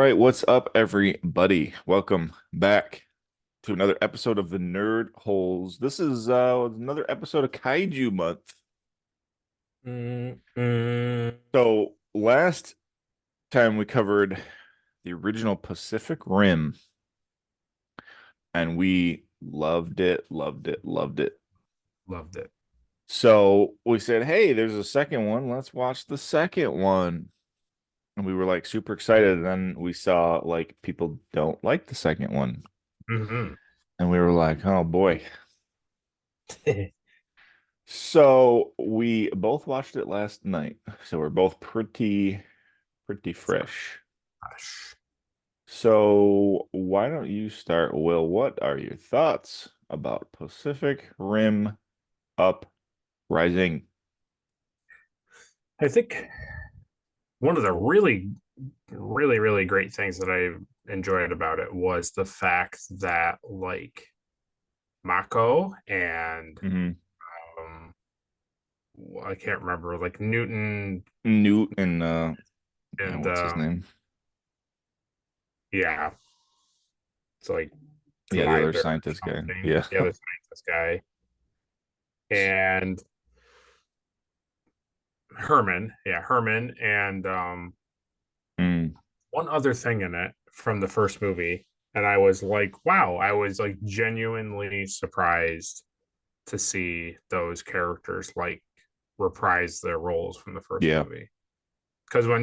right, what's up, everybody? Welcome back to another episode of the Nerd Holes. This is another episode of Kaiju Month. Mm, mm. So last time we covered the original Pacific Rim, and we loved it, loved it, loved it. Loved it. So we said, "Hey, there's a second one. Let's watch the second one." And we were like super excited. And then we saw like people don't like the second one, Hmm. and we were like, "Oh boy." So we both watched it last night. So we're both pretty fresh. Gosh. So why don't you start, Will? What are your thoughts about Pacific Rim Uprising? I think one of the really great things that I enjoyed about it was the fact that like Mako and Hmm. um I can't remember like Newton Newt and and what's his name? yeah, it's like Yeah, the other Collider or scientist guy. something. Yeah. The other scientist guy and Herman, yeah, Herman and Mm, one other thing in it from the first movie, and I was like, wow, I was like genuinely surprised to see those characters like reprise their roles from the first yeah. movie. Because when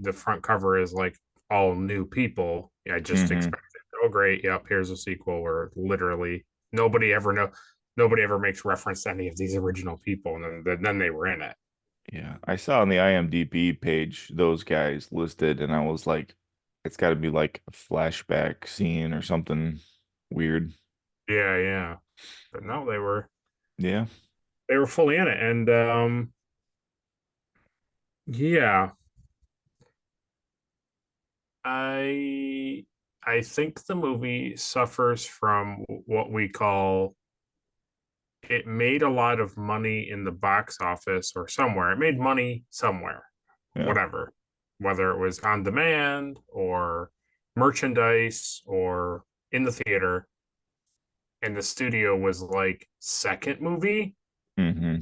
the front cover is like all new people, I just Hmm. expected, oh great, yep, here's a sequel where literally nobody ever know nobody ever makes reference to any of these original people, and then they were in it. Yeah. I saw on the IMDb page those guys listed, and I was like, it's got to be like a flashback scene or something weird. Yeah, yeah. But no, Yeah. they were fully in it. And yeah, I I think the movie suffers from what we call it made a lot of money in the box office or somewhere. It made money somewhere, Yeah. whatever, whether it was on demand or merchandise or in the theater. And the studio was like second movie, Hmm.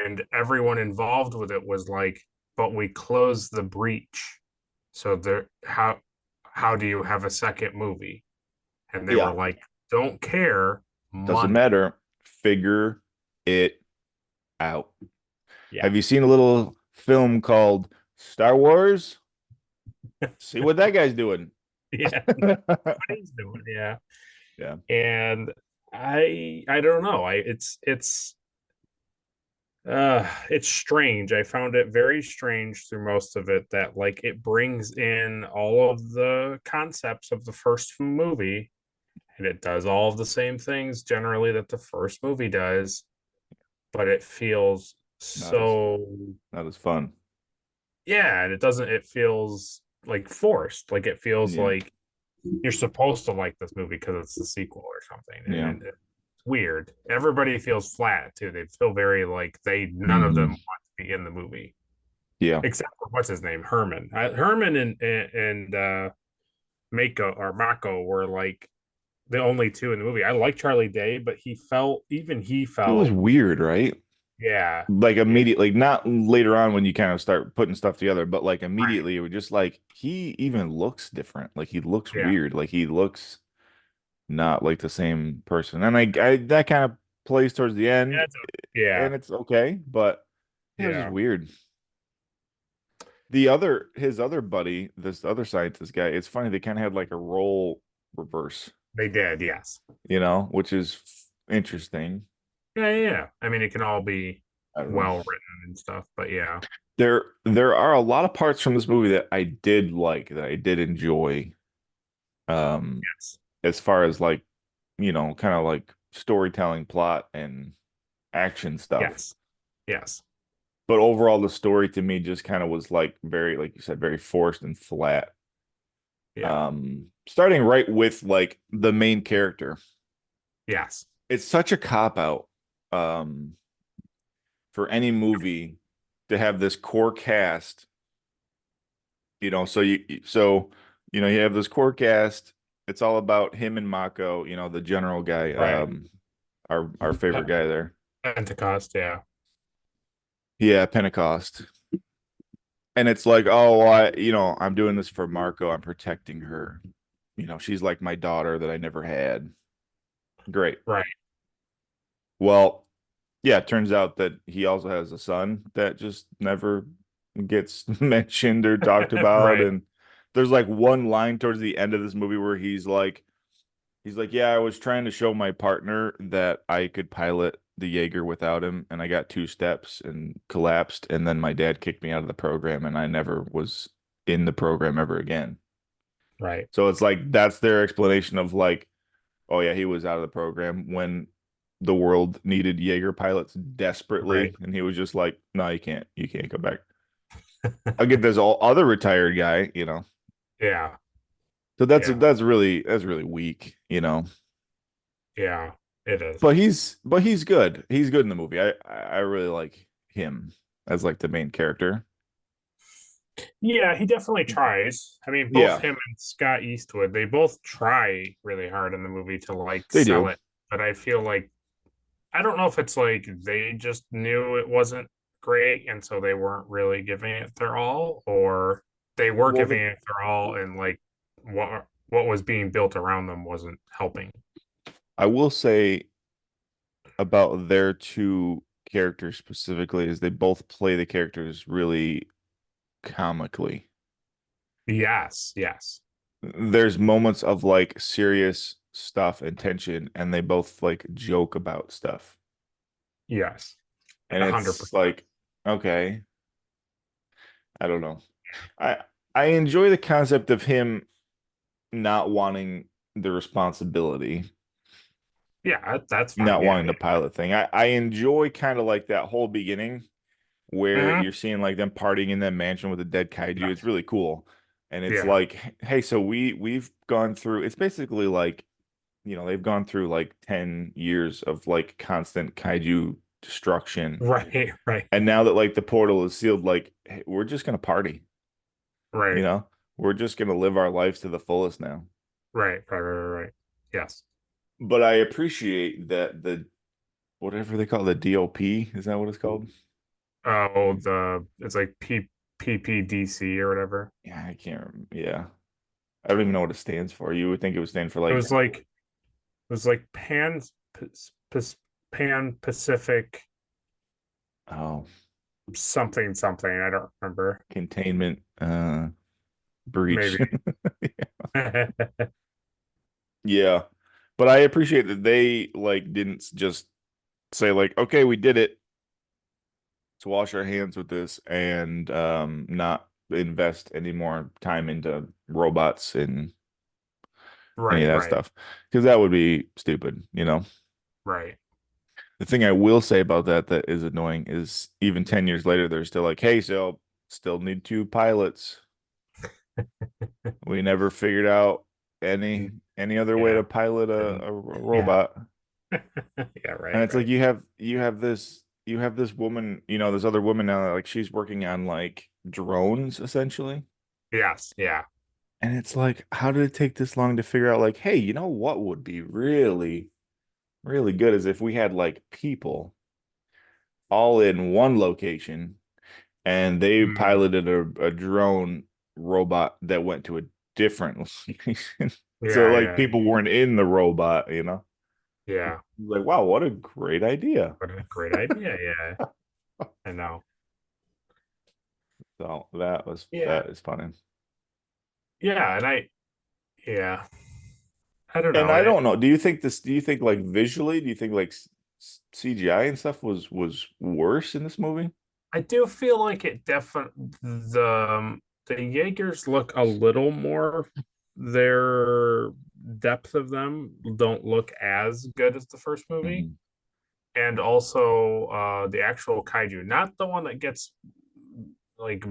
and everyone involved with it was like, but we closed the breach. So there how do you have a second movie? And they were Yeah. like, don't care, Doesn't money. matter. Figure it out. Yeah. Have you seen a little film called Star Wars? See what that guy's doing. Yeah. What he's doing. Yeah. Yeah. And I don't know. I it's strange. I found it very strange through most of it that like it brings in all of the concepts of the first movie, and it does all of the same things generally that the first movie does, but it feels Not as so, not as fun. yeah, and it feels like forced. Like it feels Yeah. like you're supposed to like this movie because it's the sequel or something. Yeah. And it's weird. Everybody feels flat too. They feel very like none of them Hmm. want to be in the movie Yeah. except for what's his name, Herman. Herman and Mako or Mako were like the only two in the movie. I like Charlie Day, but he It was felt, weird, right? yeah, Like yeah, immediately, not later on when you kind of start putting stuff together, but like right, immediately, it was just like he even looks different. Like he looks yeah, weird. Like he looks not like the same person. And I that kind of plays towards the end, yeah, and it's okay, but it was just yeah. weird. His other buddy, this other scientist guy, it's funny, they kind of had like a role reverse, They did, yes, which is interesting. yeah, yeah, yeah. I mean, it can all be I don't know. well written and stuff, but yeah, There are a lot of parts from this movie that I did like, that I did enjoy. Um, yes, as far as like, kind of like storytelling, plot, and action stuff. yes, yes, But overall, the story to me just kind of was like very, like you said, very forced and flat. yeah, Starting right with like the main character. yes, It's such a cop out um for any movie to have this core cast, so You have this core cast. It's all about him and Mako, the general guy, Right. our favorite guy there. Pentecost, yeah. Yeah, Pentecost. And it's like, oh, I'm doing this for Marco. I'm protecting her. She's like my daughter that I never had. Great. Right. Well, yeah, it turns out that he also has a son that just never gets mentioned or talked about. Right. And there's like one line towards the end of this movie where he's like, yeah, I was trying to show my partner that I could pilot the Jaeger without him, and I got two steps and collapsed, and then my dad kicked me out of the program, and I never was in the program ever again. Right. So it's like that's their explanation of like, oh yeah, he was out of the program when the world needed Jaeger pilots Right. desperately, and he was just like, no, you can't go back. I'll get this all other retired guy. Yeah. So that's Yeah. that's really weak. Yeah. It is. But he's good. He's good in the movie. I really like him as like the main character. Yeah, he definitely tries. I mean, both Yeah, him and Scott Eastwood, they both try really hard in the movie to like they sell do. it. But I feel like I don't know if it's like they just knew it wasn't great and so they weren't really giving it their all, or they were Well, giving it their all and like what was being built around them wasn't helping. I will say about their two characters specifically is they both play the characters really comically. Yes, yes. There's moments of like serious stuff and tension, and they both like joke about stuff. Yes. And it's 100%. like, okay, I don't know. I I enjoy the concept of him not wanting the responsibility, Yeah, that's fine. not Yeah, wanting the pilot thing. I enjoy kind of like that whole beginning where yeah. you're seeing like them partying in that mansion with the dead kaiju. It's Yes. really cool. And it's Yeah. like, hey, so we've gone through it's basically like, they've gone through like 10 years of like constant kaiju destruction. Right, right, And now that like the portal is sealed, like hey, we're just gonna party, you right, know? We're just gonna live our lives to the fullest now. right. Yes. But I appreciate that the whatever they call it, the DOP, is that what it's called? Oh, the it's like PPDC or whatever. Yeah, I can't remember. Yeah. I don't even know what it stands for. You would think it would stand for It like, was like it was like Pan Pacific oh, something something. I don't remember. containment breach. Maybe. Yeah. But I appreciate that they like didn't just say like, okay, we did it. To wash our hands with this and not invest any more time into robots and any of Right, that right, stuff. Because that would be stupid. right. The thing I will say about that is annoying is even 10 years later, they're still like, hey, so still need two pilots. We never figured out any other way Yeah. to pilot And a yeah. robot. Yeah, And right, it's like right. you have this woman, this other woman now that like she's working on like drones essentially. Yes, yeah. And it's like, how did it take this long to figure out like, hey, you know what would be really, really good is if we had like people all in one location and they Mm, piloted a drone robot that went to a different location. So yeah, like yeah, people weren't in the robot. yeah. Like, wow, what a great idea. What a great idea. Yeah, I know. So that was Yeah. that is funny. Yeah, and yeah, I don't And know. I don't know. Do you think like visually, do you think like CGI and stuff was worse in this movie? I do feel like it definitely the Jaegers look a little more their depth of them don't look as good as the first movie. Mhm. And also the actual kaiju, not the one that gets like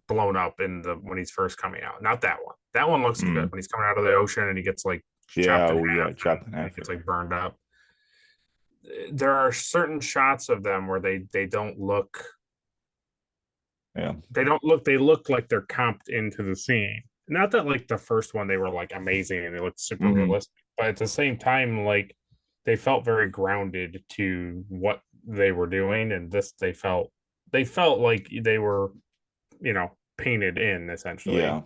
blown up in the when he's first coming out. Not that one. That one looks good Mm. when he's coming out of the ocean and he gets like Yeah, chopped in oh yeah, half and chopped in he half. gets like burned up. There are certain shots of them where they don't look Yeah. they look like they're comped into the scene. not that like the first one they were like amazing and they looked super Hmm. realistic, but at the same time, like they felt very grounded to what they were doing, and this they felt like they were, painted in essentially. Yeah.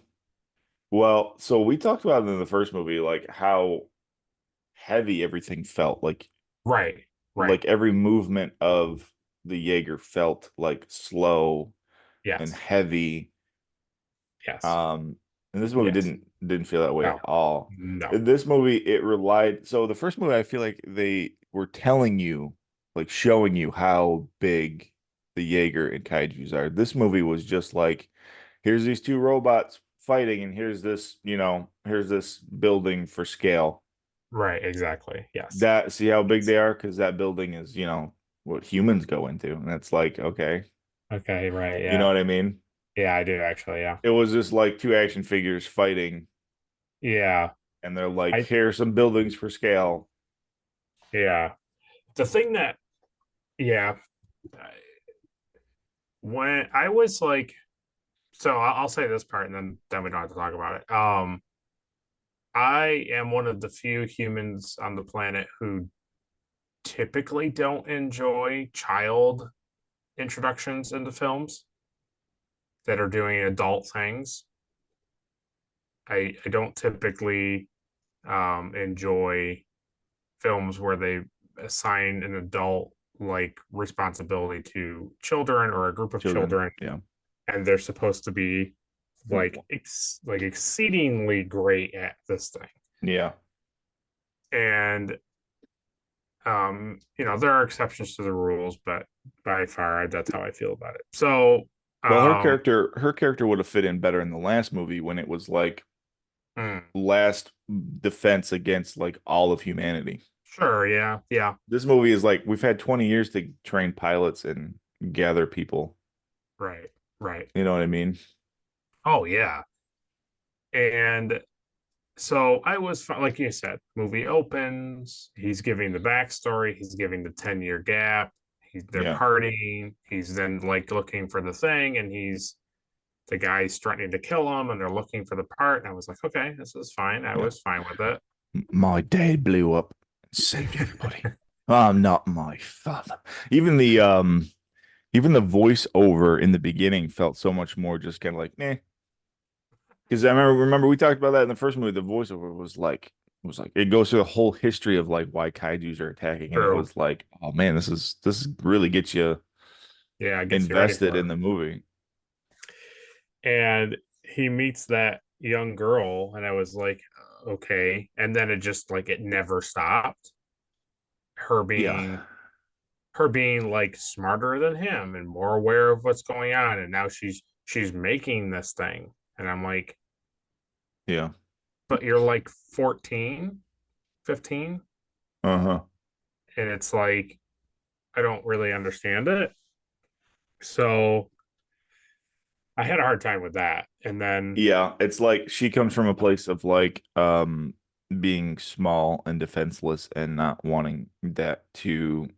Well, so we talked about in the first movie, like how heavy everything felt. Right, right. Like every movement of the Jaeger felt like slow and Yes, heavy. yes, Um, and this movie yes. didn't feel that way No, at all. no. In this movie, it relied. So the first movie, I feel like they were telling you, like showing you how big the Jaeger and Kaijus are. This movie was just like, here's these two robots fighting, and here's this building for scale. Right, exactly. Yes. That see how big Yes. they are because that building is, what humans go into, and it's like, okay, Okay, right, you know yeah. what I mean? Yeah, I do actually, yeah. It was just like two action figures fighting, Yeah. and they're like, I here's some buildings for scale. yeah. The thing that yeah, when I was like so I'll say this part and then we don't have to talk about it. I am one of the few humans on the planet who typically don't enjoy child introductions into films that are doing adult things. I don't typically enjoy films where they assign an adult like responsibility to children or a group of Children, children, yeah. and they're supposed to be like like exceedingly great at this thing. Yeah. And there are exceptions to the rules, but by far that's how I feel about it. So Well, um her character would have fit in better in the last movie when it was like mm, last defense against like all of humanity. sure, yeah, yeah, This movie is like we've had 20 years to train pilots and gather people. right, right. You know what I mean? Oh yeah. And so I was like you said, movie opens, he's giving the backstory, he's giving the 10-year gap, they're Yeah. partying, he's then like looking for the thing, and the guy's threatening to kill him, and they're looking for the part. And I was like, okay, this is fine. I Yeah. was fine with it. My dad blew up and saved everybody. I'm not my father. Even the um even the voiceover in the beginning felt so much more just kind of like, meh. Because I remember we talked about that in the first movie. The voiceover was like it goes through the whole history of like why kaiju's are attacking, and it True. was like, oh man, this really gets you Yeah, it gets you ready invested for in it. the movie. And he meets that young girl, and I was like, okay. And then it just like it never stopped. Her Yeah, being her being like smarter than him and more aware of what's going on. And now she's making this thing. And I'm like, yeah, but you're like 14, 15, uh-huh. and it's like I don't really understand it. So I had a hard time with that. And then Yeah, it's like she comes from a place of like being small and defenseless and not wanting that to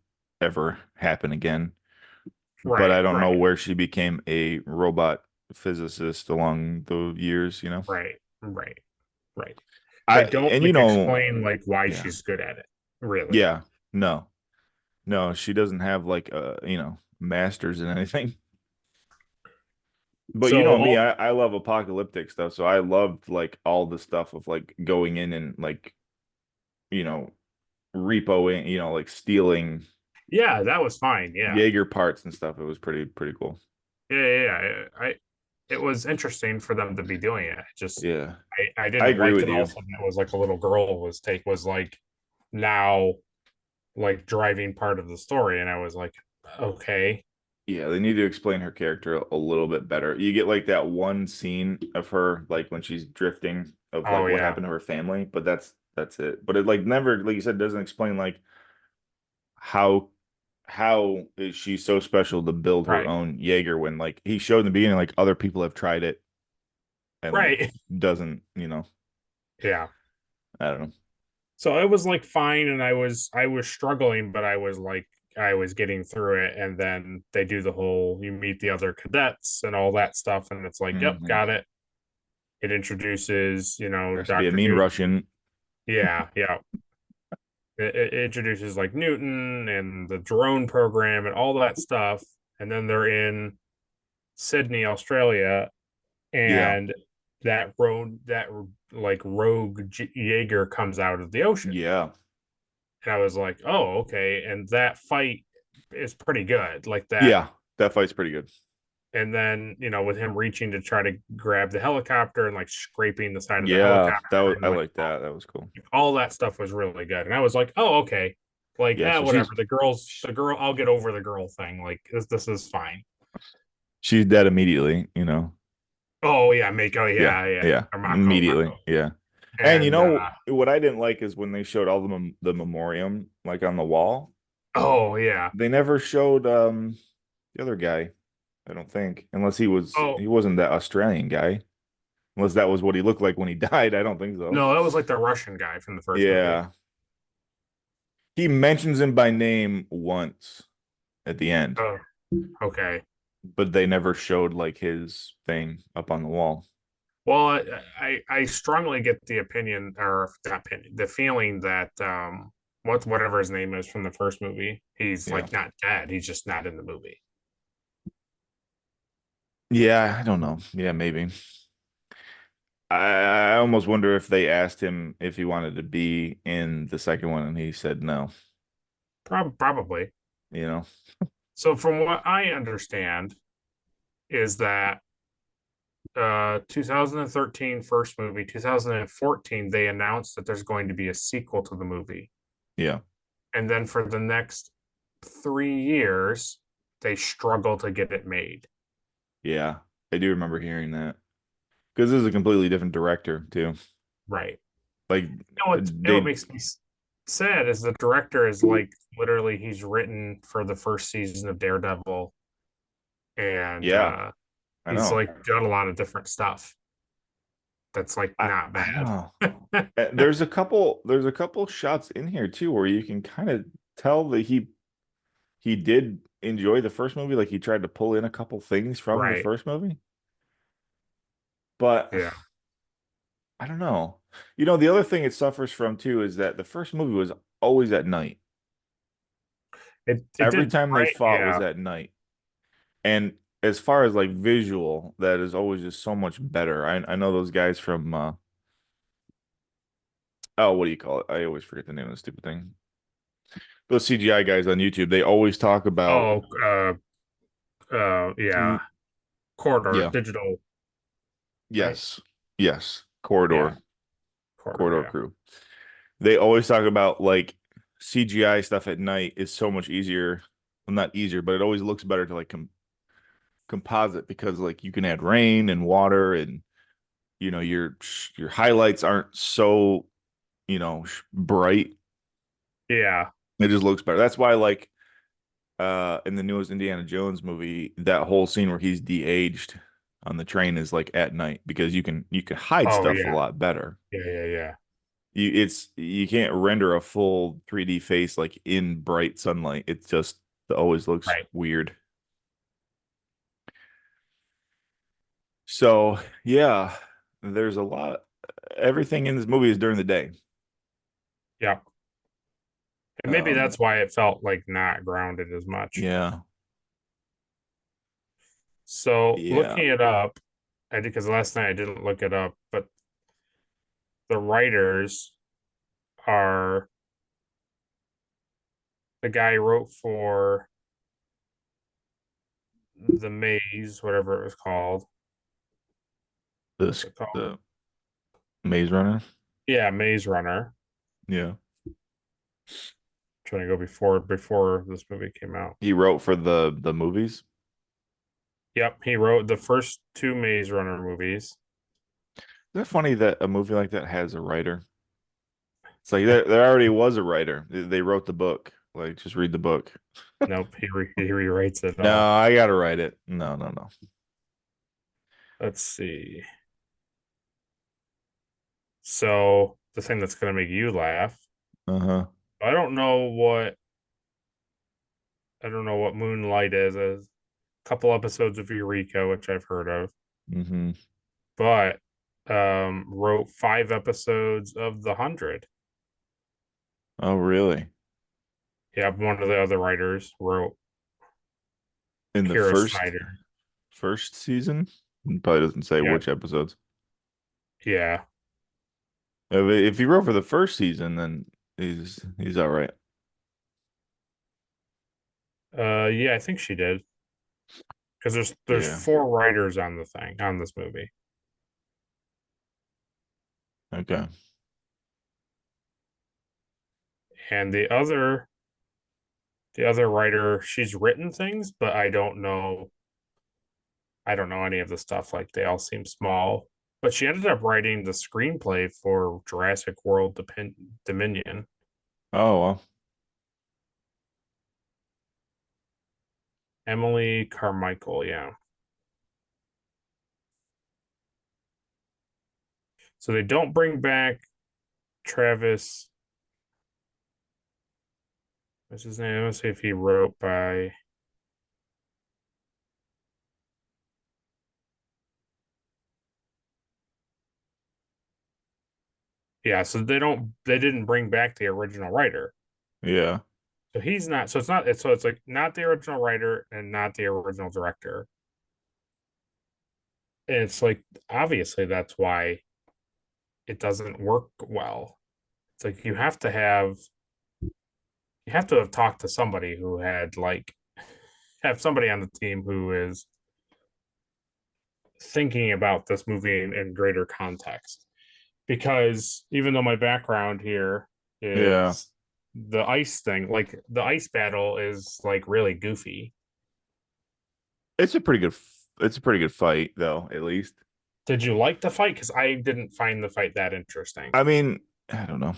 ever happen again. But right, I don't know right, where she became a robot physicist along the years. right, right, right. I They don't and like explain like why yeah. she's good at it, really. Yeah. No. No, she doesn't have like masters in anything. But you So know me, I love apocalyptic stuff, so I loved like all the stuff of like going in and like, you know, repoing, like stealing yeah, that was fine. Yeah. Jaeger parts and stuff. It was pretty cool. Yeah. I it was interesting for them to be doing it. Just Yeah. I I didn't agree like with that all you. of a sudden it was like a little girl was like now like driving part of the story. And I was like, okay. Yeah, they need to explain her character a little bit better. You get like that one scene of her like when she's drifting of Oh like what yeah. happened to her family, but that's it. But it like never, like you said, doesn't explain like how how is she so special to build her Right. own Jaeger when like he showed in the beginning like other people have tried it and like Right. doesn't, Yeah. I don't know. So it was like fine, and I was struggling, but I was like I was getting through it. And then they do the whole you meet the other cadets and all that stuff, and it's like, yep, Hmm. got it. It introduces, Has to be a Dr. mean Newton. Russian. Yeah, yeah. It introduces like Newton and the drone program and all that stuff. And then they're in Sydney, Australia, Yeah. and that like rogue Jaeger comes out of the ocean. Yeah. And I was like, oh, okay. And that fight is pretty good. Like that. Yeah. That fight's pretty good. And then, with him reaching to try to grab the helicopter and like scraping the side of the Yeah. helicopter I and like like that. That was cool. all that stuff was really good. And I was like, oh, okay. Like, Yeah. So whatever. The girl, I'll get over the girl thing. Like, this is fine. she's dead immediately, you know. Oh, yeah. Oh, Yeah. yeah, yeah. Yeah. Or Immediately. Mako. Yeah. And you And, know what I didn't like is when they showed all the memoriam like on the wall. oh, yeah. They never showed the other guy, I don't think, unless Oh, he wasn't that Australian guy. Unless that was what he looked like when he died. I don't think so. no, that was like the Russian guy from the first movie. Yeah. He mentions him by name once at the end, Oh, okay. but they never showed like his thing up on the wall. Well, I strongly get the opinion or the opinion, the feeling that whatever his name is from the first movie, he's Yeah. like not dead. He's just not in the movie. Yeah, I don't know. Yeah, maybe. I almost wonder if they asked him if he wanted to be in the second one and he said no, Probably. you know? So from what I understand is that 2013 first movie, 2014 they announced that there's going to be a sequel to the movie. Yeah. And then for the next 3 years they struggle to get it made. Yeah. I do remember hearing that. Because this is a completely different director too. Right. Like What they makes me sad is the director is like literally he's written for the first season of Daredevil, and yeah, I he's know. like done a lot of different stuff that's like not I don't bad. know. There's a couple shots in here too where you can kind of tell that he did enjoy the first movie, like he tried to pull in a couple things from the Right. first movie. But Yeah. I don't know. You know, the other thing it suffers from too is that the first movie was always at night. It Every did time they right. fought was Yeah. at night. And as far as like visual, that is always just so much better. I know those guys from oh, what do you call it? I always forget the name of the stupid thing. Those CGI guys on YouTube, they always talk about Oh, yeah. mm, Corridor yeah, digital, right? yes, yes, Yeah. Corridor. corridor Yeah. crew. They always talk about like CGI stuff at night is so much easier. Well, not easier, but it always looks better to like composite because like you can add rain and water and you know your highlights aren't so bright. Yeah. It just looks better. That's why like in the newest Indiana Jones movie, that whole scene where he's de-aged on the train is like at night because you can hide Oh stuff a yeah. lot better. Yeah. Yeah. Yeah. You can't render a full 3D face like in bright sunlight. It always looks Right. weird. So yeah, there's a lot. Everything in this movie is during the day. Yeah. And maybe Um, that's why it felt like not grounded as much. yeah, So yeah. looking it up, I did because last night I didn't look it up, but the writers are the guy who wrote for the Maze, whatever it was called. What's This it called? the Maze Runner. Yeah, Maze Runner. Yeah, Trying to go before this movie came out. he wrote for the movies. Yep, he wrote the first two Maze Runner movies. Isn't it funny that a movie like that has a writer? It's like there already was a writer. They wrote the book. Like, just read the book. Nope, he rewrites it No, all. I gotta write it. No, no, no. Let's see. So the thing that's gonna make you laugh. Uh-huh. I don't know what Moonlight is. A couple episodes of Eureka, which I've heard of, Mm-hmm. but wrote 5 episodes of The 100. Oh, really? Yeah, one of the other writers wrote In the Kira first Snyder. first season? It probably doesn't say Yep. which episodes. Yeah. If he wrote for the first season, then he's all right. Yeah, I think she did. Because there's Yeah. 4 writers on the thing on this movie. Okay. And the other writer, she's written things, but I don't know any of the stuff. Like they all seem small. But she ended up writing the screenplay for Jurassic World Dominion. Oh well. Emily Carmichael, yeah. So they don't bring back Travis. What's his name? Let's see if he wrote by. Yeah, so they didn't bring back the original writer. Yeah. So he's not so it's like not the original writer and not the original director. And it's like obviously that's why it doesn't work well. It's like you have to have talked to somebody who had like have somebody on the team who is thinking about this movie in greater context. Because even though my background here Yeah. is the ice thing, like the ice battle is like really goofy. It's a pretty good fight though, at least. Did you like the fight? Because I didn't find the fight that interesting. I mean, I don't know.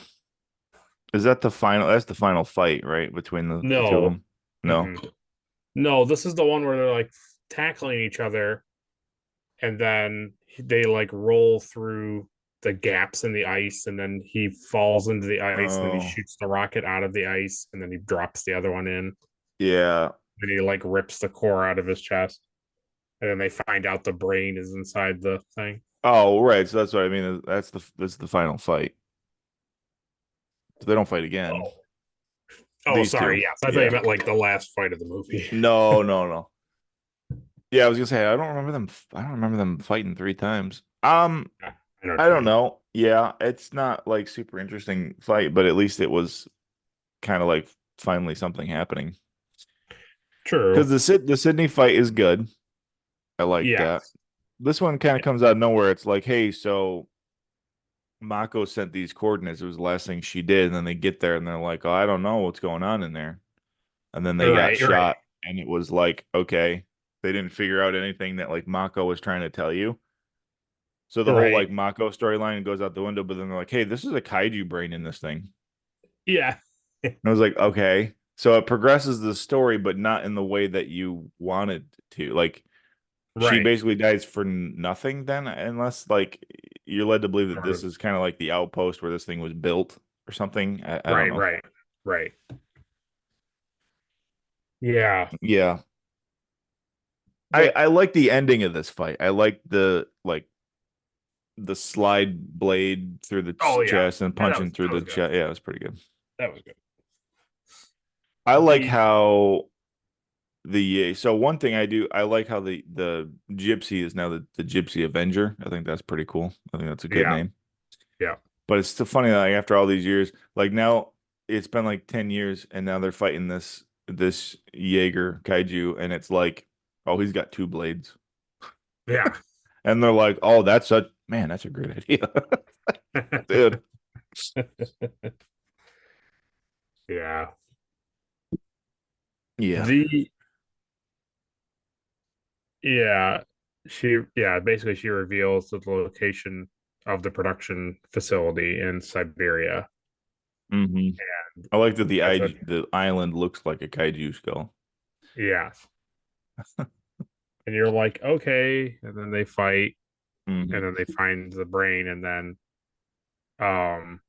Is that the final? That's the final fight, right? Between the two of No. them? No. Mm-mm. No, this is the one where they're like tackling each other and then they like roll through the gaps in the ice and then he falls into the ice and then he Oh, shoots the rocket out of the ice and then he drops the other one in yeah. and he like rips the core out of his chest and then they find out the brain is inside the thing. Oh, right. So that's what I mean. That's the final fight. So they don't fight again. Oh, oh, These two. sorry. Yes, I thought you Yeah. meant like the last fight of the movie. No, no, no. Yeah, I was gonna say I don't remember them. I don't remember them fighting three times. I know what I you don't mean. know. Yeah, it's not like super interesting fight, but at least it was kind of like finally something happening. Because True. the Sydney fight is good. I like that. Yes. This one kind of comes out of nowhere. It's like, hey, so Mako sent these coordinates. It was the last thing she did, and then they get there and they're like, oh, I don't know what's going on in there. And then they got Right. Right. shot, and it was like, okay, they didn't figure out anything that like Mako was trying to tell you. So the whole Right. like Mako storyline goes out the window, but then they're like, hey, this is a kaiju brain in this thing. Yeah. And I was like, okay. So it progresses the story, but not in the way that you wanted to. Like she Right. basically dies for nothing then, unless like you're led to believe that Sort this of. is kind of like the outpost where this thing was built or something. I don't Right. know. Right. Right. Yeah. Yeah. The I like the ending of this fight. I like the slide blade through the Oh yeah. chest and Yeah, that punching was through that the was good. chest. Yeah, it was pretty good. That was good. I like The how so one thing I like how the gypsy is now the gypsy avenger. I think that's pretty cool. I think that's a good yeah. name. Yeah. But it's still funny that like, after all these years, like now it's been like 10 years and now they're fighting this Jaeger kaiju and it's like, oh, he's got two blades. Yeah. And they're like, oh, that's a great idea. Dude. Yeah. Yeah. The yeah. Basically she reveals the location of the production facility in Siberia. hmm I like that That's a the island looks like a kaiju skull. yeah. And you're like, okay, and then they fight, and hmm then they find the brain, and um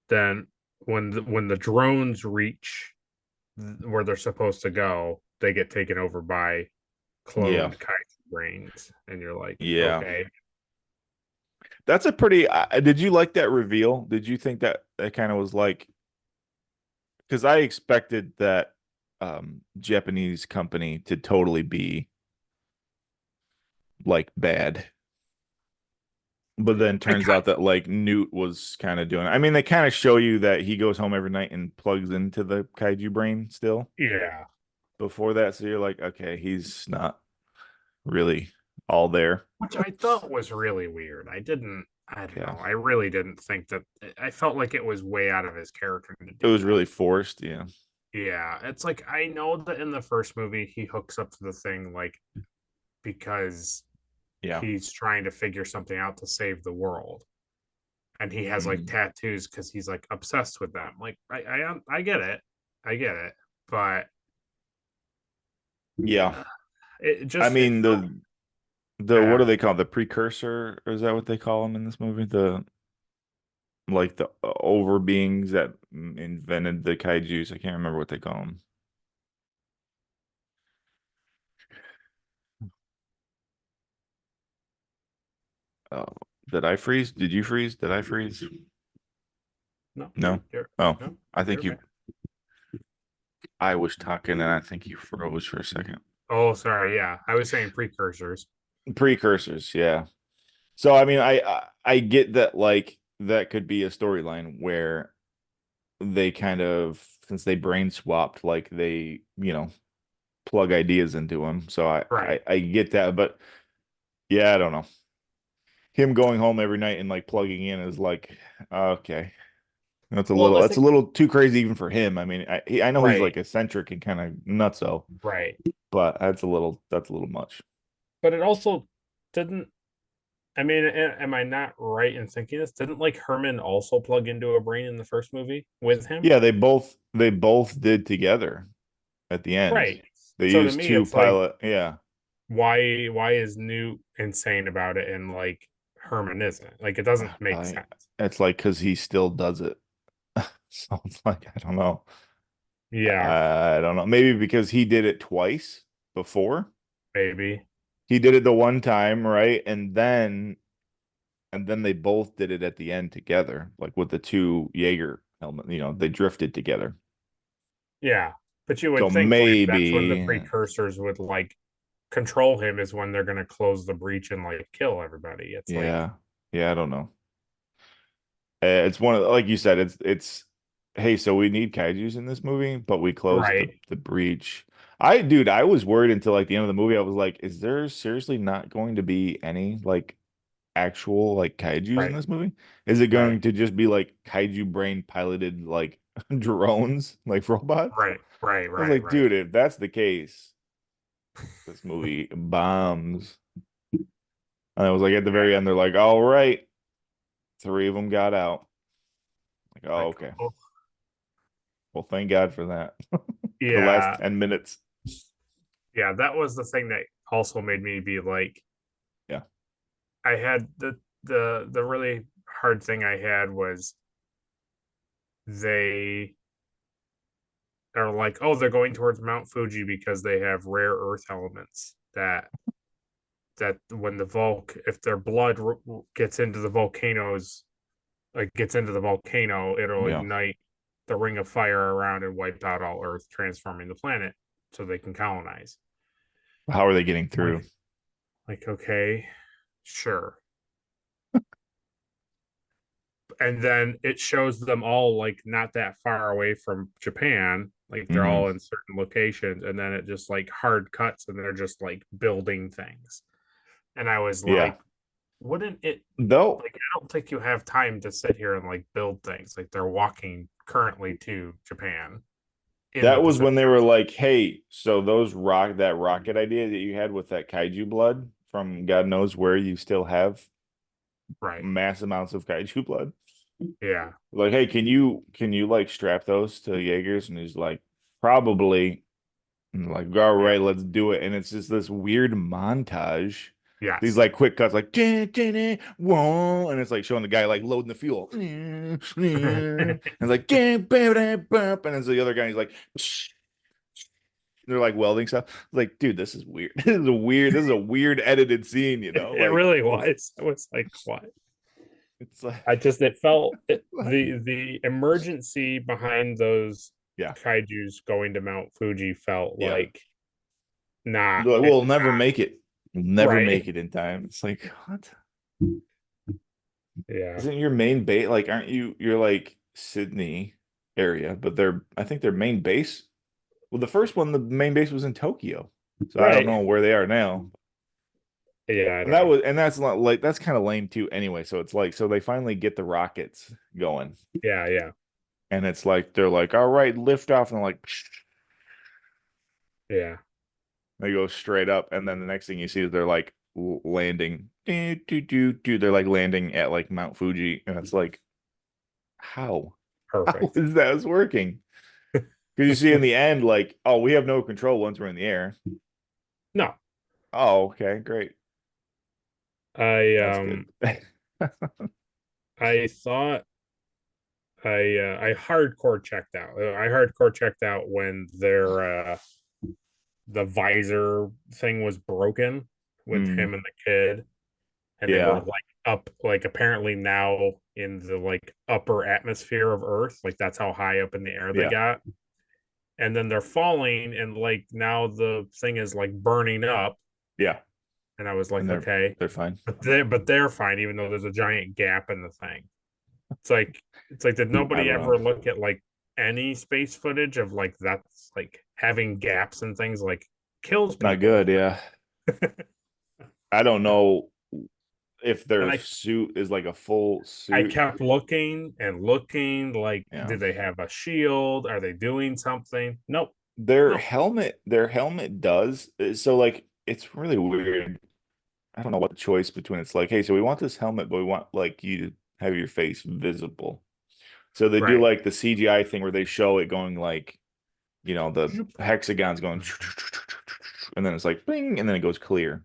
then when the drones reach where they're supposed to go, they get taken over by Yeah. cloned Kaiju. brains, and you're like, Yeah. okay, That's a pretty did you like that reveal? Did you think that that kind of was like because I expected that Japanese company to totally be like bad. But then I turns out that like Newt was kind of doing it. I mean, they kind of show you that he goes home every night and plugs into the kaiju brain still yeah, before that. So you're like, okay, he's not really all there. which I thought was really weird. I don't Yeah. know. I really didn't think that. I felt like it was way out of his character to It do was that. really forced. Yeah. Yeah, it's like I know that in the first movie he hooks up to the thing like because Yeah. he's trying to figure something out to save the world, and he has like Mhm. tattoos because he's like obsessed with them. Like I get it, I get it, but Yeah. it I just it mean felt the what do bad. they call it? The precursor? Or is that what they call him in this movie? The like the over beings that invented the kaijus. I can't remember what they call them. Oh, did I freeze? Did you freeze? Did I freeze? No, No. you're Oh, no, I you're think okay. you. I was talking and I think you froze for a second. Oh, sorry. Yeah, I was saying precursors. Precursors, yeah. So I mean, I get that like that could be a storyline where they kind of since they brain swapped, like they plug ideas into them. So Right. I get that, but yeah, I don't know. Him going home every night and like plugging in is like okay. Well, I That's a think little too crazy even for him. I mean, I know he's right, like eccentric and kind of nutso, right. but that's a little much. But it also didn't. I mean, am I not right in thinking this? Didn't like Herman also plug into a brain in the first movie with him? Yeah, they both did together at the end. Right. They So to used me, two it's like pilot, yeah. why is Newt insane about it and like Herman isn't? Like it doesn't make I sense. it's like because he still does it. So it's like I don't know. Yeah, I don't know. Maybe because he did it twice before. maybe. He did it the one time, right? And then they both did it at the end together, like with the two Jaeger helmet, they drifted together. Yeah. But you So would think like that's when the maybe, precursors would like control him is when they're gonna close the breach and like kill everybody. It's like yeah. Yeah, I don't know. It's one of like you said, it's hey, so we need kaijus in this movie, but we closed right, the breach. I was worried until like the end of the movie. I was like, is there seriously not going to be any like actual like kaijus in right, this movie? Is it right, going to just be like kaiju brain piloted like drones, like robots? right, right, I was right, like, right. dude, if that's the case, this movie bombs. And I was like, at the very Yeah. end, they're like, all right, three of them got out. Like, oh, Like okay. oh, Well, thank God for that. The last yeah, 10 minutes. yeah, that was the thing that also made me be like Yeah. I had the really hard thing I had was they are like, oh, they're going towards Mount Fuji because they have rare earth elements that when the if their blood gets into the volcanoes, like gets into the volcano, it'll Yeah. ignite the ring of fire around and wipe out all Earth, transforming the planet so they can colonize. How are they getting Like, through? okay, sure. And then it shows them all like not that far away from Japan. Like they're Hmm. all in certain locations, and then it just like hard cuts and they're just like building things. And I was Yeah. like, wouldn't it Though like I don't think you have time to sit here and like build things. Like they're walking currently to Japan in the that was Pacific. when they were like, hey, so that rocket idea that you had with that kaiju blood from God knows where you still have Right. mass amounts of kaiju blood. Yeah. Like, hey, can you like strap those to Jaegers? And he's like, probably. And like, all Yeah. right, let's do it. And it's just this weird montage. These Yes. like quick cuts, like whoa, and it's like showing the guy like loading the fuel. And it's like and it's the other guy. He's like, They're like welding stuff. Like, dude, this is weird. This is a weird edited scene, you know? It Like really was. I was like, what? it's like I just it felt what? the emergency behind those Yeah. kaiju's going to Mount Fuji felt Yeah. like not They're like, it we'll never make it. We'll never right. make it in time. It's like, what? Yeah. Isn't your main base like aren't you're like Sydney area, but I think their main base. Well, the first one, the main base was in Tokyo. So I don't Right. know where they are now. Yeah, I And don't know. that's not like that's kind of lame too anyway. So it's like so they finally get the rockets going. Yeah, yeah. And it's like they're like, all right, lift off, and they're like Yeah. they go straight up, and then the next thing you see is they're like landing. They're like landing at like Mount Fuji, and it's like, how? How Perfect. is that working? Because you see in the end, like, oh, we have no control once we're in the air. No. Oh, okay, great. I That's good. I thought I hardcore checked out. I hardcore checked out when the visor thing was broken with Mm, him and the kid, and they were yeah, like up, like apparently now in the like upper atmosphere of Earth, like that's how high up in the air they yeah, got. And then they're falling, and like now the thing is like burning up, yeah. and I was And like, okay, they're fine. but they're fine, even though there's a giant gap in the thing. It's like did I nobody don't know. ever look at like any space footage of like that's like having gaps and things like kills Not people. good, yeah. I don't know if And their I suit is like a full I suit. kept looking and looking like Yeah. do they have a shield? Are they doing something? Nope. Their Nope. helmet does. So like it's really weird. I don't know what the choice between it's like, hey, so we want this helmet, but we want like you to have your face visible. So they do Right. like the CGI thing where they show it going like, the hexagons going and then it's like bing and then it goes clear.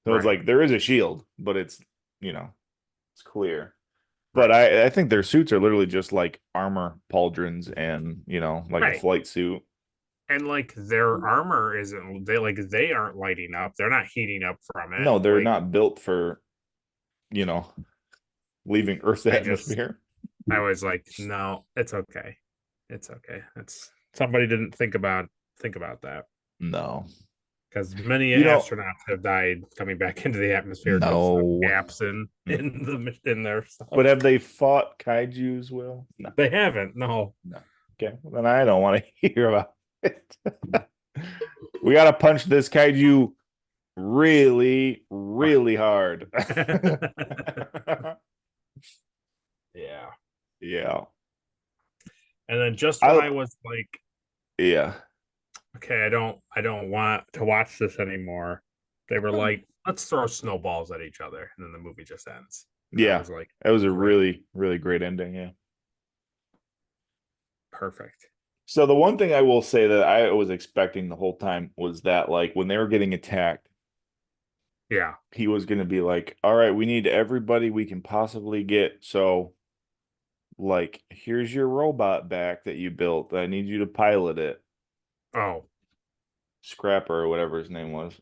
So it's Right. like there is a shield, but you know, it's clear. But Right. I think their suits are literally just like armor pauldrons and, like a Right. flight suit. And like their armor isn't they aren't lighting up. They're not heating up from it. No, they're Like not built for, you know, leaving Earth's I just atmosphere. I was like, no, it's okay. It's okay. It's somebody didn't think about that No. because many You know, astronauts have died coming back into the atmosphere because of no. gaps in Mm. in their But stuff. have they fought kaijus, Will? No. They haven't. No. No. Okay. Well, then I don't want to hear about it. We got to punch this kaiju really, really hard. Yeah. Yeah. And then just when I I was like, yeah. okay, I don't want to watch this anymore, they were like, let's throw snowballs at each other, and then the movie just ends. And I Yeah. was like, That was a great, really, really great ending. Yeah. perfect. So the one thing I will say that I was expecting the whole time was that like when they were getting attacked, Yeah. he was going to be like, "All right, we need everybody we can possibly get. So like here's your robot back that you built. I need you to pilot it." Oh, Scrapper or whatever his name was.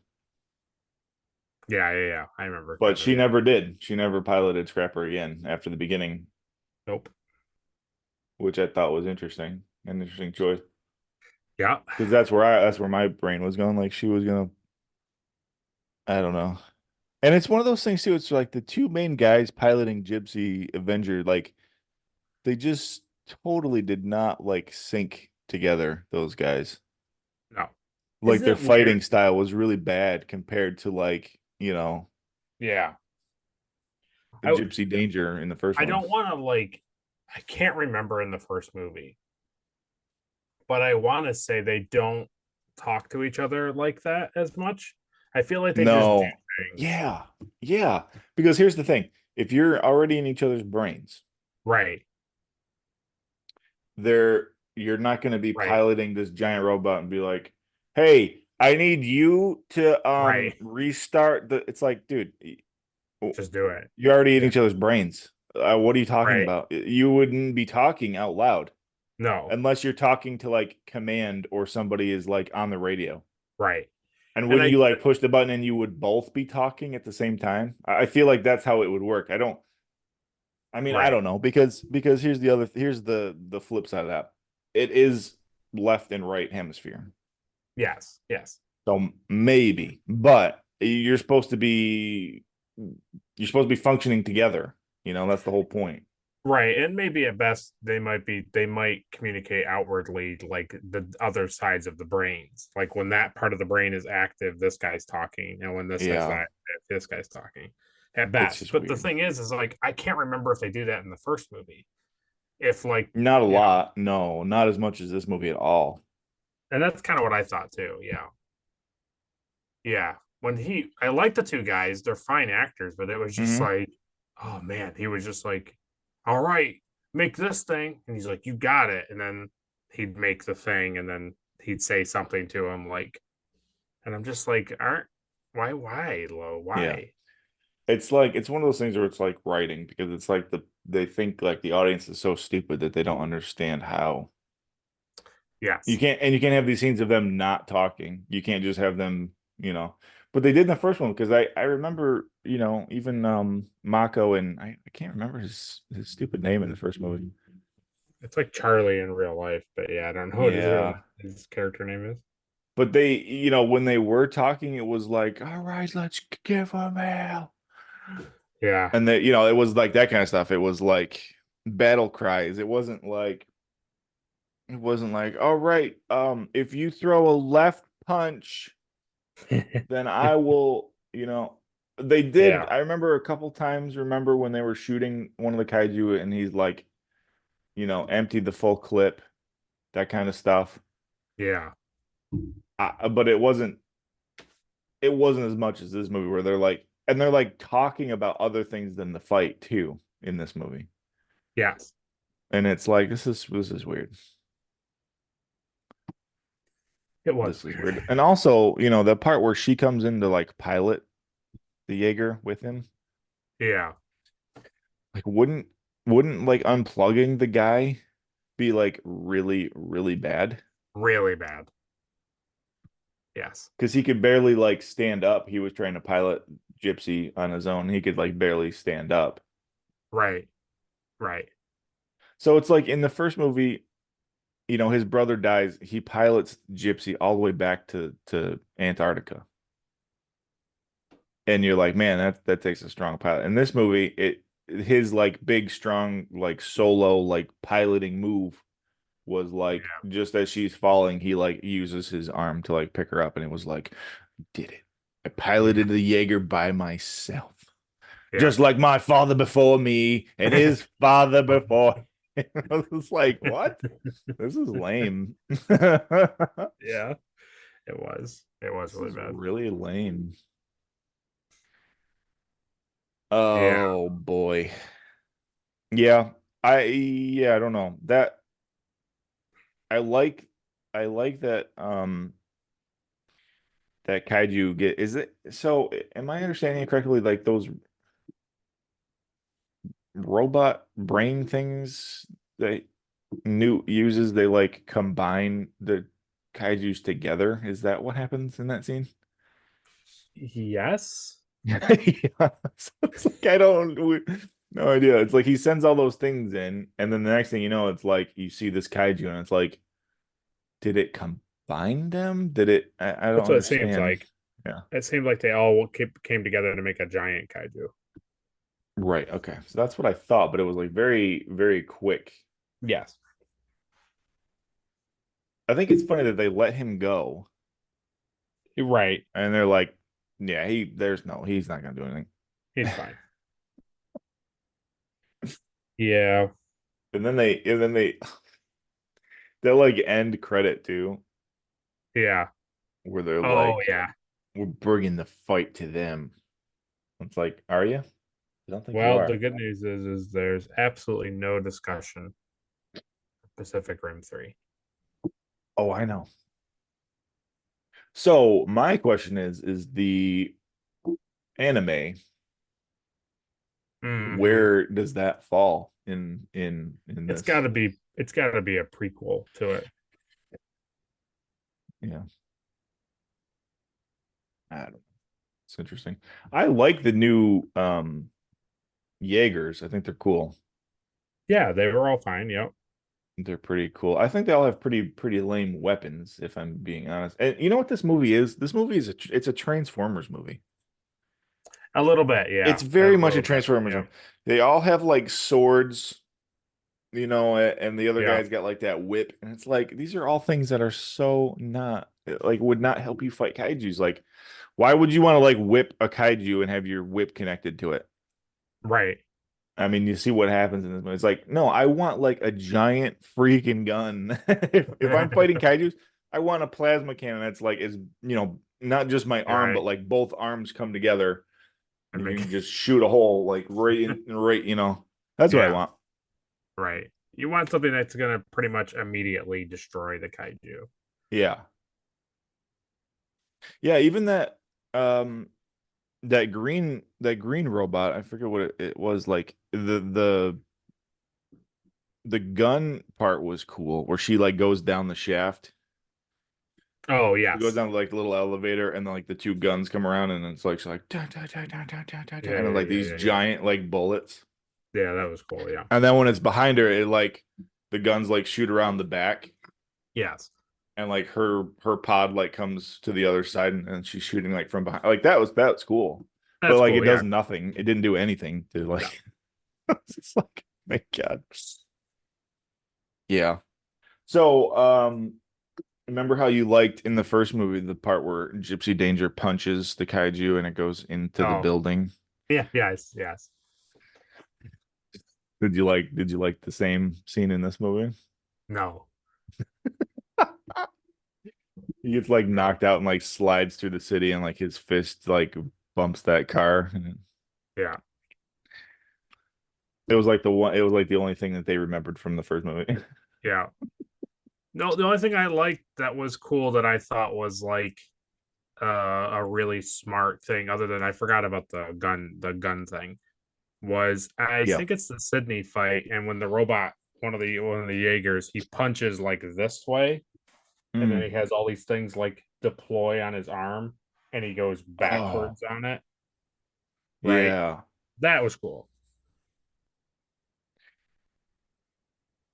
yeah, yeah, yeah. I remember But kind of. she Yeah. never did. She never piloted Scrapper again after the beginning, Nope. which I thought was interesting. An interesting choice. Yeah. Because that's where my brain was going. Like she was gonna, I don't know. And it's one of those things too. It's like the two main guys piloting Gypsy Avenger, like they just totally did not like sync together, those guys. No. Like Isn't their it weird? fighting style was really bad compared to like, Yeah. the I Gypsy Danger in the first I one. don't want to like. I can't remember in the first movie, but I want to say they don't talk to each other like that as much. I feel like they just do No. things. Yeah. Yeah. Because here's the thing. If you're already in each other's brains, Right. you're not going to be Right. piloting this giant robot and be like, "Hey, I need you to Right. restart the." It's like, dude, Just do it. you're already in Yeah. each other's brains. What are you talking Right. about? You wouldn't be talking out loud. No. unless you're talking to like command or somebody is like on the radio. Right. And And wouldn't I you like push the button and you would both be talking at the same time? I feel like that's how it would work. I mean, I right. don't know because here's the flip side of that. It is left and right hemisphere. Yes. Yes. So maybe, but you're supposed to be functioning together. That's the whole point. Right. And maybe at best they might communicate outwardly like the other sides of the brains. Like when that part of the brain is active, this guy's talking, and when this has Yeah, that, this guy's talking. At it's best. just But the weird. thing is like I can't remember if they do that in the first movie. If like, Not a you know, lot. No, not as much as this movie at all. and that's kind of what I thought too. Yeah. Yeah. When I like the two guys, they're fine actors, but it was just Hmm. like, oh man, he was just like, all right, make this thing. And he's like, you got it. And then he'd make the thing and then he'd say something to him like, and I'm just like, why, Lo? Yeah. Why? It's one of those things where it's like writing because it's like they think like the audience is so stupid that they don't understand how Yes. you can't have these scenes of them not talking. You can't just have them, but they did in the first one because I remember, even Mako and I can't remember his stupid name in the first movie. It's like Charlie in real life, but yeah, I don't know what Yeah. his character name is. But they, when they were talking, it was like, all right, let's give him hell. Yeah. And that, it was like that kind of stuff. It was like battle cries. It wasn't like, all right, if you throw a left punch, then I will, they did. Yeah. I remember a couple times, remember when they were shooting one of the kaiju and he's like, emptied the full clip, that kind of stuff. Yeah. But it wasn't as much as this movie where they're like talking about other things than the fight too in this movie. Yes. And it's like this is weird. It was This is weird. weird. And also, the part where she comes in to like pilot the Jaeger with him, Yeah. like wouldn't like unplugging the guy be like really, really bad? Really bad. Yes. Because he could barely like stand up. He was trying to pilot Gypsy on his own. He could like barely stand up. Right. Right. So it's like in the first movie, his brother dies. He pilots Gypsy all the way back to Antarctica. And you're like, man, that takes a strong pilot. In this movie, his like big, strong, like solo, like piloting move was like Yeah. just as she's falling, he like uses his arm to like pick her up, and it was like, did it. I Yeah. piloted the Jaeger by myself. Yeah. Just like my father before me and his father before. I was like, what? This is lame. Yeah. It was. It was This really is bad. really lame. Yeah. Oh boy. Yeah. I don't know. I like I like that kaiju get is it so am I understanding it correctly? Like those robot brain things that Newt uses, they like combine the kaijus together. Is that what happens in that scene? Yes. Yeah. So it's like no idea. It's like he sends all those things in, and then the next thing you know, it's like you see this kaiju, and it's like, did it combine them? Did it? I don't That's what it seems understand. like. Yeah. It seemed like they all came together to make a giant kaiju. Right. Okay. So that's what I thought, but it was like very, very quick. Yes. I think it's funny that they let him go, Right. and they're like, yeah, he's not gonna do anything. He's fine. Yeah. And then they'll like end credit too, Yeah. where they're Oh like, yeah. we're bringing the fight to them. It's like, are you? I don't think you Well, the are. good news is there's absolutely no discussion of Pacific Rim 3. Oh, I know. So my question is the anime, Mm-hmm. where does that fall in It's got this? to be It's got to be a prequel to it. Yeah, I don't know. It's interesting. I like the new Jaegers. I think they're cool. Yeah, they were all fine. Yep. They're pretty cool. I think they all have pretty lame weapons, if I'm being honest. And you know what this movie is? This movie is it's a Transformers movie. A little bit. It's Yeah. A very much a little bit. Transformers movie. Yep. They all have like swords, and the other Yeah. guy's got like that whip, and it's like these are all things that are so not like would not help you fight kaijus. Like, why would you want to like whip a kaiju and have your whip connected to it? Right. I mean, you see what happens in this movie. It's like, no, I want like a giant freaking gun. If I'm fighting kaijus, I want a plasma cannon that's like is not just my arm, but Right. like both arms come together And and you make can just shoot a hole like right in right, That's what I yeah. want. Right. You want something that's gonna pretty much immediately destroy the kaiju. Yeah. Yeah, even um that green robot, I forget what it was like the gun part was cool where she like goes down the shaft. Oh She goes yes. down like the little elevator and then like the two guns come around and it's like she's like da, da, da, da, da, da, da, da, Yeah. and then Yeah. like Yeah. these Yeah. Yeah. giant like bullets. Yeah. That was cool. Yeah. And then when it's behind her, it like the guns like shoot around the back Yes. and like her pod like comes to the other side and she's shooting like from behind. Like that was cool. But That's like it cool. does Yeah. nothing. It didn't do anything to No. like it's just like my God. Yeah. So remember how you liked in the first movie the part where Gypsy Danger punches the kaiju and it goes into the Oh. building? Yeah. Yes. Yes. Did you like the same scene in this movie? No. He gets like No. knocked out and like slides through the city and like his fist like bumps that car. Yeah. It was like the only thing that they remembered from the first movie. Yeah. No, the only thing I liked that was cool that I thought was like a really smart thing, other than I forgot about the gun thing, was I Yeah. think it's the Sydney fight, and when the robot, one of the Jaegers, he punches like this way, and then he Mm. has all these things like deploy on his arm, and he goes Oh, backwards on it. Right, yeah. that was cool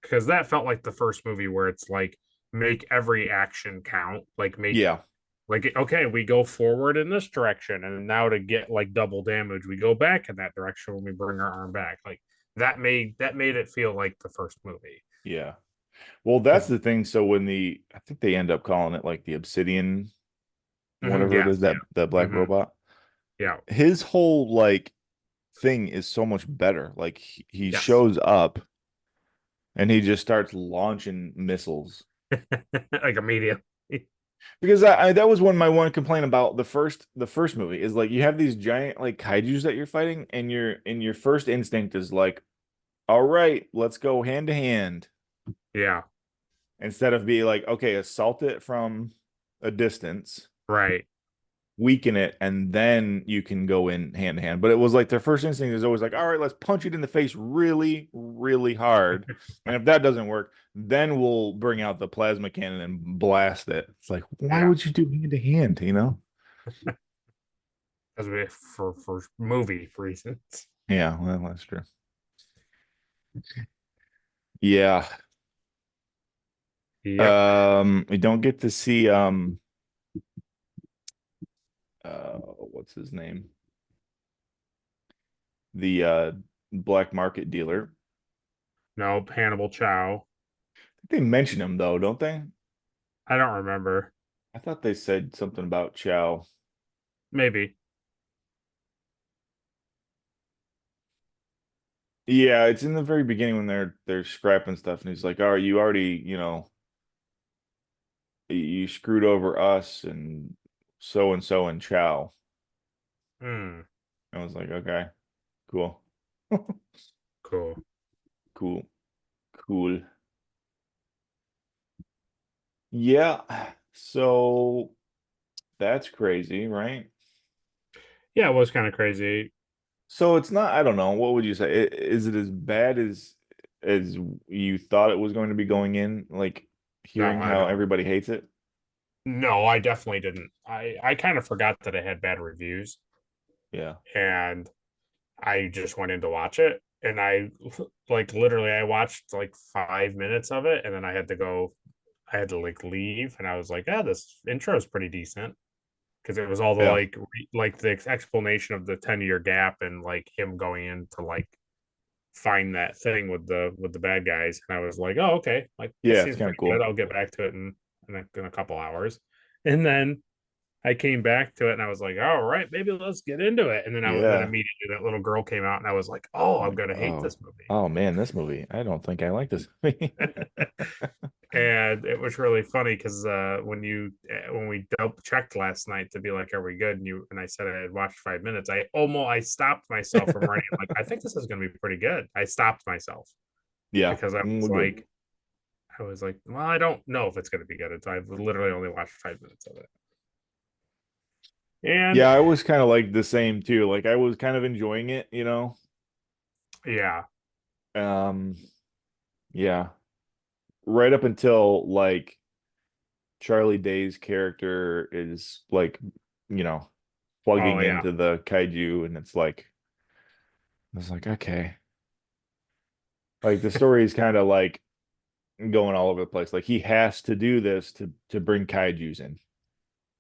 because that felt like the first movie where it's like make every action count, like make Yeah. like okay, we go forward in this direction, and now to get like double damage we go back in that direction when we bring our arm back. Like that made it feel like the first movie. Yeah. Well, that's Because the thing. So when I think they end up calling it like the Obsidian, whatever it is, yes, that yeah, black robot. yeah, His whole like thing is so much better. Like he yes. shows up and he just starts launching missiles. Like immediately. Because that was my one complaint about the first movie is like you have these giant like kaijus that you're fighting and your first instinct is like, all right, let's go hand to hand Yeah, instead of being like, okay, assault it from a distance, right. weaken it, and then you can go in hand to hand. But it was like their first instinct is always like, all right, let's punch it in the face really, really hard. And if that doesn't work, then we'll bring out the plasma cannon and blast it. It's like, why Yeah, would you do hand to hand? as we for movie reasons. Yeah, well, that's true. Yeah. Yep. We don't get to see what's his name? The black market dealer. No, Hannibal Chow. They mention him though, don't they? I don't remember. I thought they said something about Chow. Maybe. Yeah, it's in the very beginning when they're scrapping stuff, and he's like, "Oh, you already, you screwed over us and so and Chow." Hmm. I was like, "Okay, cool, Cool. cool, cool." Yeah, so that's crazy, right? Yeah, it was kind of crazy. So it's not, I don't know, what would you say? Is it as bad as as you thought it was going to be going in, like No, hearing I how don't. everybody hates it? No, I definitely didn't. I kind of forgot that it had bad reviews, Yeah. and I just went in to watch it, and I like literally I watched like 5 minutes of it, and then I had to go. I had to like leave, and I was like, "Yeah, this intro is pretty decent." Because it was all the Yeah. like the explanation of the 10-year gap and like him going in to like find that thing with the bad guys, and I was like, oh, okay, like this Yeah, it's seems kind of pretty good. cool. I'll get back to it in a couple hours. And then I came back to it and I was like, all right, maybe let's get into it. And then Yeah. immediately that little girl came out and I was like, oh, I'm I'm like, gonna hate oh, this movie. oh man, this movie. I don't think I like this movie. And it was really funny because when we double checked last night to be like, are we good? And I said I had watched 5 minutes. I stopped myself from writing. Like, I think this is gonna be pretty good. I stopped myself Yeah, because we're good. I was like, well, I don't know if it's going to be good. I've literally only watched 5 minutes of it. And Yeah, I was kind of like the same too. Like I was kind of enjoying it, you know. yeah, Um, yeah, right up until like Charlie Day's character is like, you know, oh plugging yeah, into the kaiju, and it's like I was like, okay, like the story is kind of like going all over the place. Like he has to do this to bring kaijus in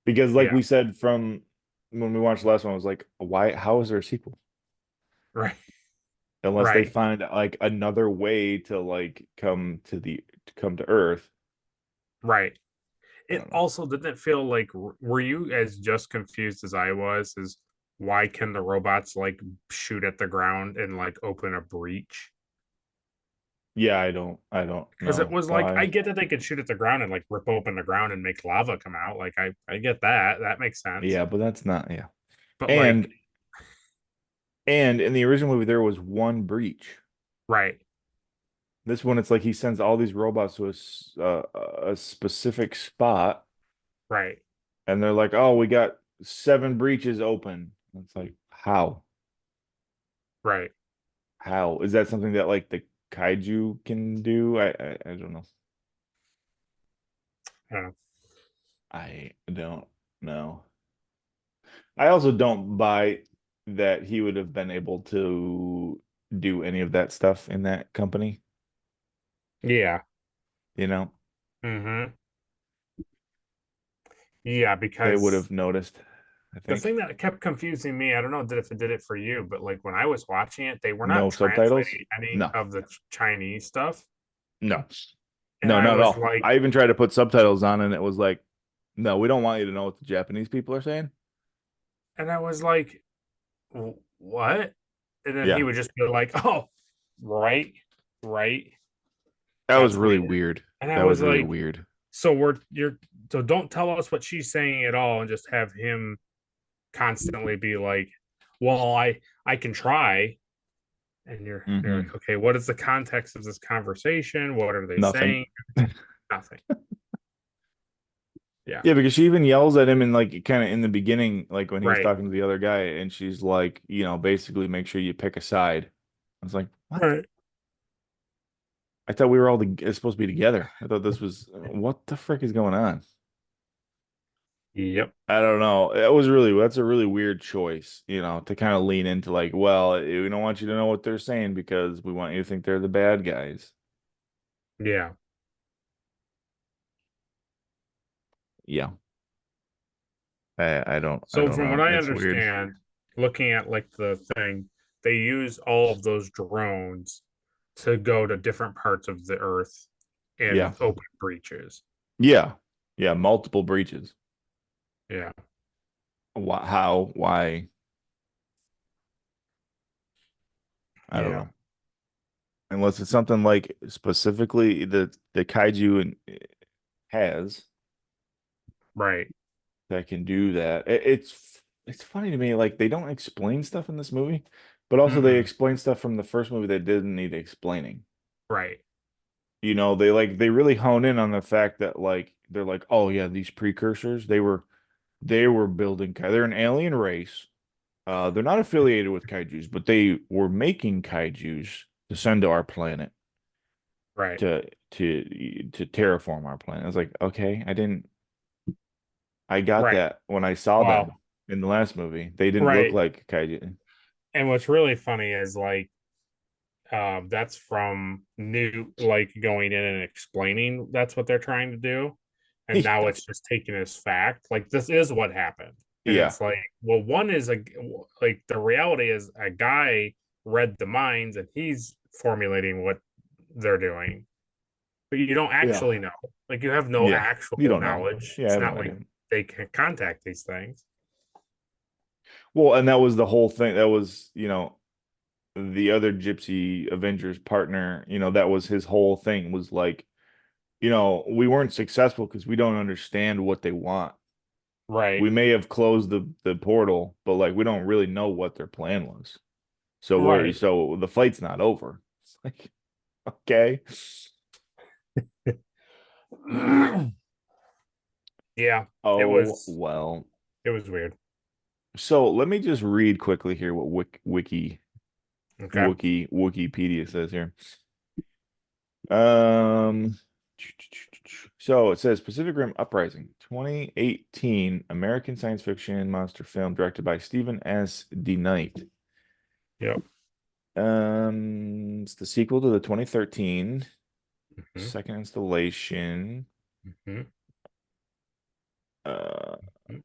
because, like yeah, we said from when we watched the last one, I was like, why? How is there a sequel? right, Unless they right. find like another way to like come to Earth. Right. I It don't know. also didn't feel like were you as just confused as I was as why can the robots like shoot at the ground and like open a breach? Yeah, I don't Because it know was like I why. get that they could shoot at the ground and like rip open the ground and make lava come out. Like I get that. That makes sense. Yeah, but that's not, yeah. But like And in the original movie there was one breach. right, This one it's like he sends all these robots to a specific spot, right, and they're like, "Oh, we got seven breaches open." It's like, how? right. How? Is that something that like the kaiju can do? I don't know. Uh, I don't know. I also don't buy that he would have been able to do any of that stuff in that company, yeah. you know? Mm-hmm. Yeah, They would because have noticed, I the thing think. that kept confusing me, I don't know if it did it for you, but like when I was watching it, they were not No subtitles? translating any No. of the Chinese stuff. No. And No, I not at was all. like, I even tried to put subtitles on and it was like, no, we don't want you to know what the Japanese people are saying. and I was like, what? And then he Yeah. would just be like, oh, right, right. That was That's what really he did. weird. And I That was was really like, weird. so don't tell us what she's saying at all and just have him constantly be like, well, I can try. And you're Hmm. like, okay, what is the context of this conversation? What are they Nothing. saying? Nothing. Yeah. Yeah, because she even yells at him in like kind of in the beginning, like when he's Right. talking to the other guy, and she's like, basically make sure you pick a side. I was like, what? Right. I thought we were all supposed to be together. I thought this was what the frick is going on? Yep. I don't know. That's a really weird choice, to kind of lean into like, well, we don't want you to know what they're saying because we want you to think they're the bad guys. Yeah. Yeah. I So don't from what know. I It's weird. understand, looking at like the thing, they use all of those drones to go to different parts of the earth Yeah. and open breaches. Yeah. Yeah, multiple breaches. Yeah. Why, how, why? I don't Yeah. know. Unless it's something like specifically the kaiju has Right. that can do that. It's funny to me, like they don't explain stuff in this movie, but also they Mm-mm. explain stuff from the first movie that didn't need explaining. Right. They really hone in on the fact that like they're like, oh yeah, these precursors, they were building they're an alien race. They're not affiliated with kaijus, but they were making kaijus to send to our planet. Right. to terraform our planet. I was like, okay, I got Right. that when I saw them Well, in the last movie. They didn't look right. like kaiju. And what's really funny is like that's from new like going in and explaining that's what they're trying to do. And now Yeah. it's just taken as fact. Like this is what happened. And Yeah. it's like, well, one is a like the reality is a guy read the minds and he's formulating what they're doing. But you don't Yeah. actually know. Like you have no Yeah. You actual don't know. knowledge. Yeah, I It's have not no like idea. they can contact these things. Well, and that was the whole thing. That was, the other Gypsy Avengers partner, that was his whole thing was like, we weren't successful because we don't understand what they want. Right. We may have closed the portal, but like we don't really know what their plan was. Right. So the fight's not over. It's like, okay. Yeah. It Oh, was well. it was weird. So let me just read quickly here what Okay. Wikipedia says here. Um, so it says Pacific Rim Uprising, 2018 American science fiction monster film directed by Stephen S. D. Knight. Yep. It's the sequel to the 2013 Mm-hmm. second installation. Mm-hmm. Uh, Mm-hmm.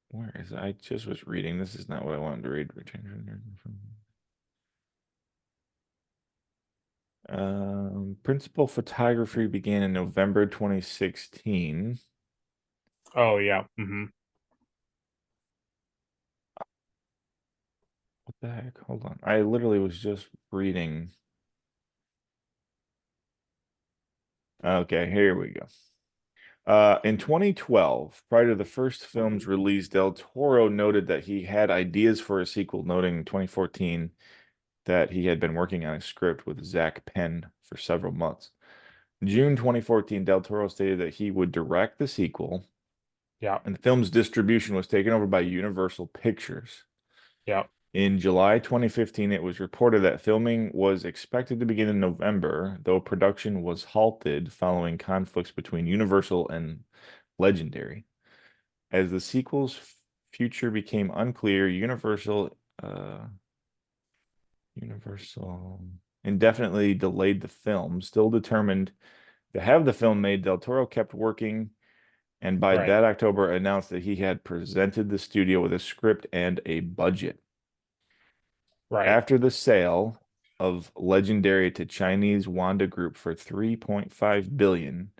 where is it? I just was reading. This is not what I wanted to read. Principal photography began in November 2016. Oh yeah. Mm-hmm. What the heck? Hold on. I literally was just reading. Okay, here we go. In 2012, prior to the first film's release, Del Toro noted that he had ideas for a sequel, noting in 2014 that he had been working on a script with Zach Penn for several months. In June 2014, Del Toro stated that he would direct the sequel, Yeah. and the film's distribution was taken over by Universal Pictures. Yeah. In July 2015, it was reported that filming was expected to begin in November, though production was halted following conflicts between Universal and Legendary. As the sequel's future became unclear, Universal indefinitely delayed the film. Still determined to have the film made, Del Toro kept working, and by Right. that October announced that he had presented the studio with a script and a budget. Right. After the sale of Legendary to Chinese Wanda Group for 3.5 billion,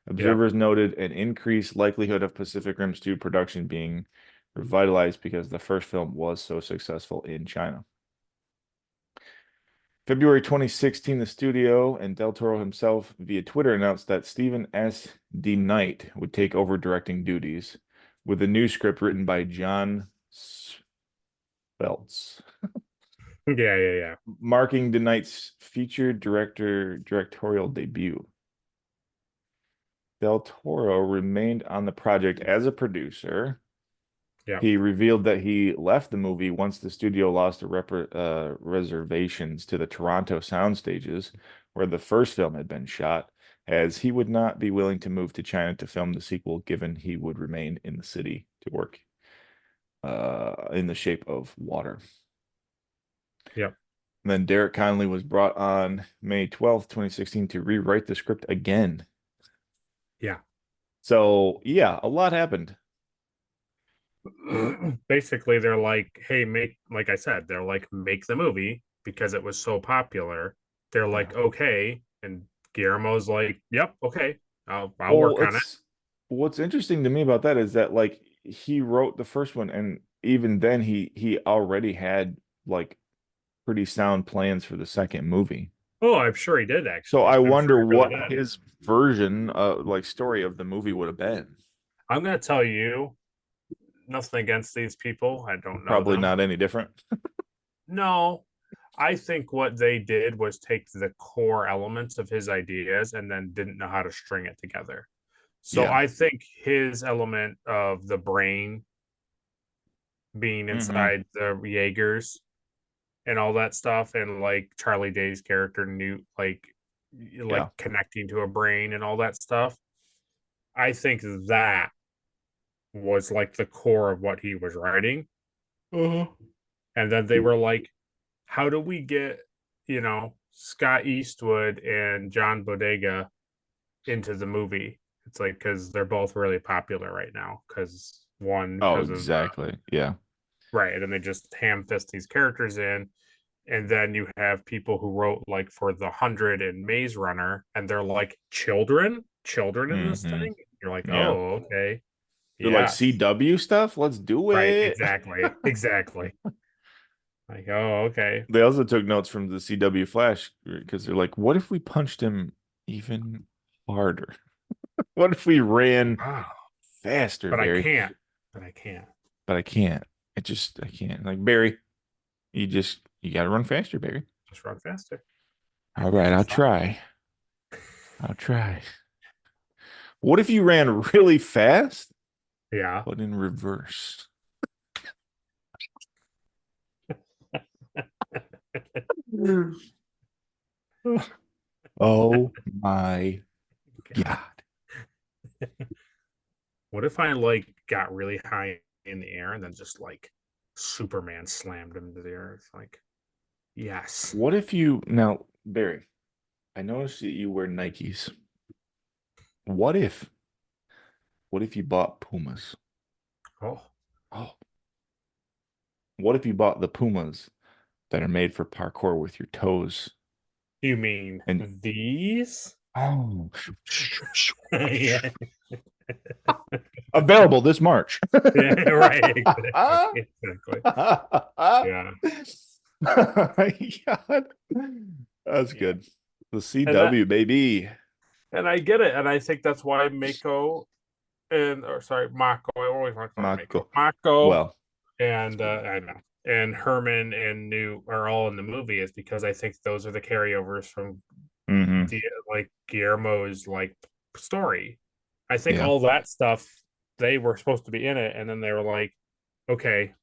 Yep. observers noted an increased likelihood of Pacific Rim 2 production being revitalized because the first film was so successful in China. February 2016, the studio and Del Toro himself via Twitter announced that Stephen S. D. Knight would take over directing duties with a new script written by John Speltz, Yeah. Yeah. Yeah. marking D. Knight's featured directorial debut. Del Toro remained on the project as a producer. Yep. He revealed that he left the movie once the studio lost the reservations to the Toronto sound stages, where the first film had been shot, as he would not be willing to move to China to film the sequel, given he would remain in the city to work in the shape of water. Yep. And then Derek Connolly was brought on May 12th, 2016, to rewrite the script again. Yeah. So, yeah, a lot happened. Basically, they're like, hey, make like I said, they're like, make the movie because it was so popular. They're Yeah. like, okay, and Guillermo's like, yep, okay, I'll Well, work on it. it's what's interesting to me about that is that like he wrote the first one, and even then he already had like pretty sound plans for the second movie. Oh, I'm sure he did So actually. I I'm sure wonder he really what did. his version like story of the movie would have been. I'm gonna tell you, nothing against these people. I don't know Probably them. not any different. No, I think what they did was take the core elements of his ideas and then didn't know how to string it together. So Yeah. I think his element of the brain being Hmm. inside the Jaegers and all that stuff, and like Charlie Day's character Newt, Yeah. connecting to a brain and all that stuff. I think that was like the core of what he was writing. Uh-huh. And then they were like, how do we get, Scott Eastwood and John Bodega into the movie? It's like, because they're both really popular right now. Oh, Because of exactly. Yeah. right. And then they just ham fist these characters in. And then you have people who wrote like for The 100 and Maze Runner, and they're like children in this Hmm. thing. You're like, Yeah. oh, okay. They're like Yes. CW stuff. Let's do Right. it. Exactly. Exactly. Like, oh, okay. They also took notes from the CW Flash because they're like, what if we punched him even harder? What if we ran Wow. faster, But I Barry? can't. But I can't. But I can't. I can't. Like, Barry, you got to run faster, Barry. Just run faster. All right, I'll Stop. try. I'll try. What if you ran really fast, Yeah. but in reverse? Oh my God. God. What if I like got really high in the air and then just like Superman slammed him to the earth? Like, yes. What if you now, Barry? I noticed that you wear Nikes. What if what if you bought Pumas? Oh, Oh, what if you bought the Pumas that are made for parkour with your toes? you mean And these? oh, Yeah. available this March. Yeah, right. Exactly. Exactly. Yeah. God. That's Yeah. good. The And that CW, baby. and I get it. And I think that's why Mako or sorry, Mako. I always want to call her Mako. Mako. Mako Well, and I know. And Herman and Newt are all in the movie is because I think those are the carryovers from hmm. the like Guillermo's like story. I think Yeah. all that stuff they were supposed to be in it, and then they were like, okay,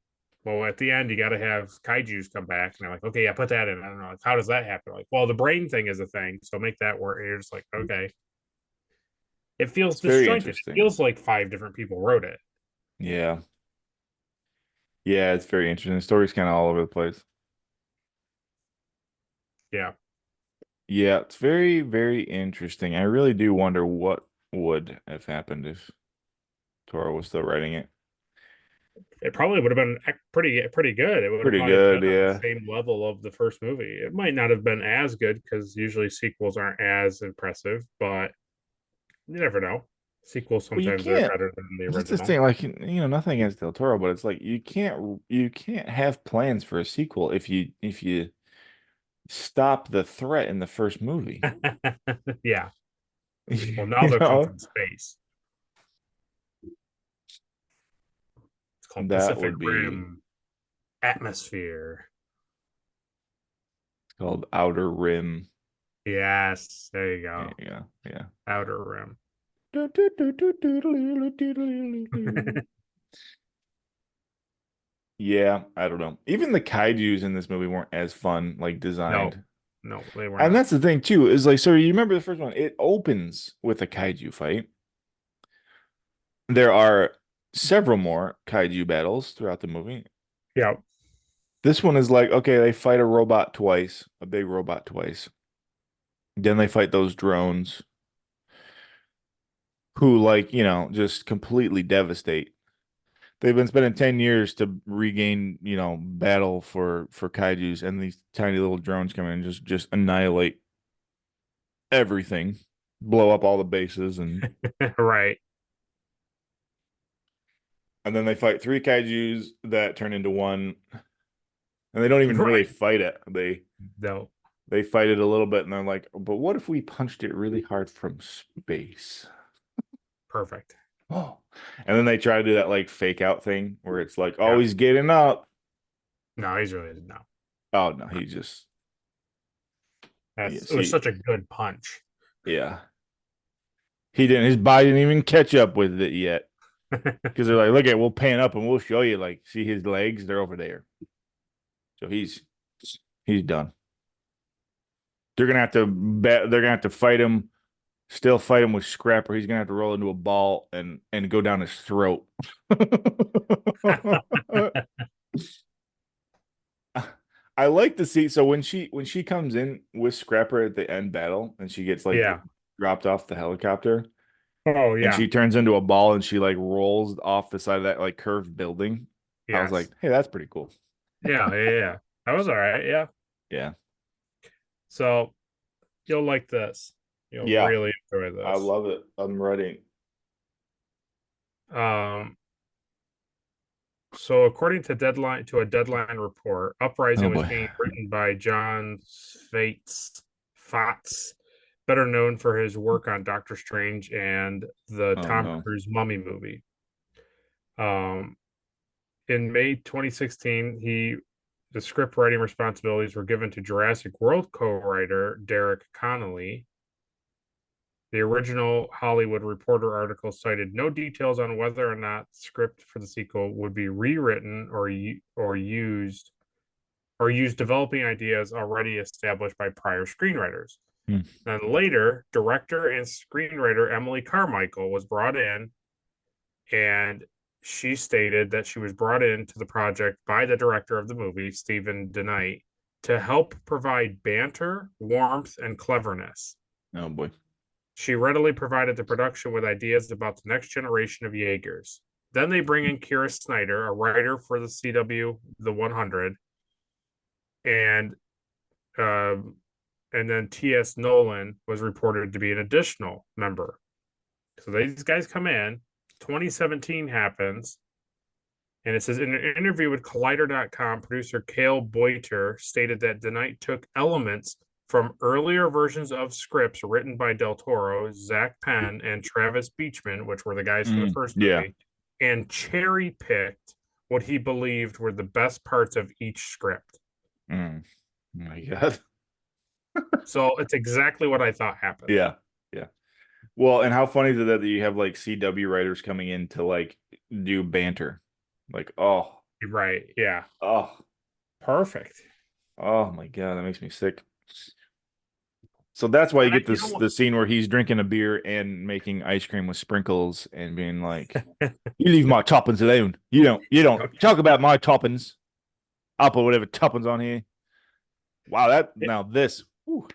well at the end you got to have kaiju's come back, and they're like, okay, yeah, put that in. I don't know, like, how does that happen? Like, well, the brain thing is a thing, so make that work. And you're just like, okay, it feels It's very disjointed. It interesting. feels like five different people wrote it. Yeah. Yeah, it's very interesting. The story's kind of all over the place. Yeah, Yeah, it's very, very interesting. I really do wonder what would have happened if Toro was still writing it. it probably would have been pretty good. It would have Pretty probably good, been on the yeah. same level of the first movie. It might not have been as good because usually sequels aren't as impressive, but you never know. Sequels Well, you sometimes are can't. better than the That's the original. thing. Like, nothing against Del Toro, but it's like you can't have plans for a sequel if you stop the threat in the first movie. Yeah. Well, now You they'll come know, from space. It's called that Pacific would be Rim Atmosphere. called Outer Rim. Yes, there you Yeah, go. yeah, yeah. Outer Rim. Yeah, I don't know. Even the kaijus in this movie weren't as fun, like No, designed. no, they were And not. that's the thing too, is like, so you remember the first one? It opens with a kaiju fight. There are several more kaiju battles throughout the movie. Yeah. This one is like, okay, they fight a robot twice, a big robot twice. Then they fight those drones who, like, just completely devastate. They've been spending 10 years to regain, battle for kaijus, and these tiny little drones come in and just annihilate everything, blow up all the bases, and Right. and then they fight three kaijus that turn into one, and they don't even really Right. fight it. No. They fight it a little bit, and they're like, but what if we punched it really hard from space? Perfect. Oh. And then they try to do that like fake out thing where it's like, oh, Yeah. he's getting up. No, he's really no. Oh no, he just That's yes, it was he such a good punch. yeah. He didn't his body didn't even catch up with it yet. Because they're like, we'll pan up and we'll show you, like, see his legs, they're over there. So he's He's done. They're gonna have to bet. They're gonna have to fight him. Still fight him with Scrapper. He's gonna have to roll into a ball and go down his throat. I like to see. So when she comes in with Scrapper at the end battle and she gets like Yeah. dropped off the helicopter Oh and yeah. she turns into a ball and she like rolls off the side of that like curved building. I was like, Yes. hey, that's pretty cool. Yeah. Yeah. Yeah. That was all right. Yeah. Yeah. So you'll like this. You'll Yeah. really enjoy I this. love it. I'm ready. Um, so according to a Deadline report, Oh Uprising was boy. being written by John Fats, better known for his work on Doctor Strange and the Oh Tom no. Cruise Mummy movie. Um, in May 2016, the script writing responsibilities were given to Jurassic World co-writer Derek Connolly. The original Hollywood Reporter article cited no details on whether or not the script for the sequel would be rewritten or use developing ideas already established by prior screenwriters. Hmm. Then later, director and screenwriter Emily Carmichael was brought in, and she stated that she was brought into the project by the director of the movie, Stephen DeKnight, to help provide banter, warmth, and cleverness. Oh boy. She readily provided the production with ideas about the next generation of Jaegers. Then they bring in Kira Snyder, a writer for the CW The 100, and uh, and then T.S. Nolan was reported to be an additional member. So these guys come in. 2017 happens, and it says in an interview with Collider.com, producer Cale Boiter stated that DeKnight took elements from earlier versions of scripts written by Del Toro, Zach Penn, and Travis Beachman, which were the guys from the first Yeah. movie, and cherry picked what he believed were the best parts of each script. Mm. Oh my God. So it's exactly what I thought happened. Yeah. Yeah. Well, and how funny is it that you have like CW writers coming in to like do banter? Like, Right. Yeah. oh, Perfect. oh my God, that makes me sick. So that's why you And get you this know the scene where he's drinking a beer and making ice cream with sprinkles and being like, what? "You leave my toppings alone. You don't talk about my toppings. I'll put whatever toppings on here." Wow, that now this, whew,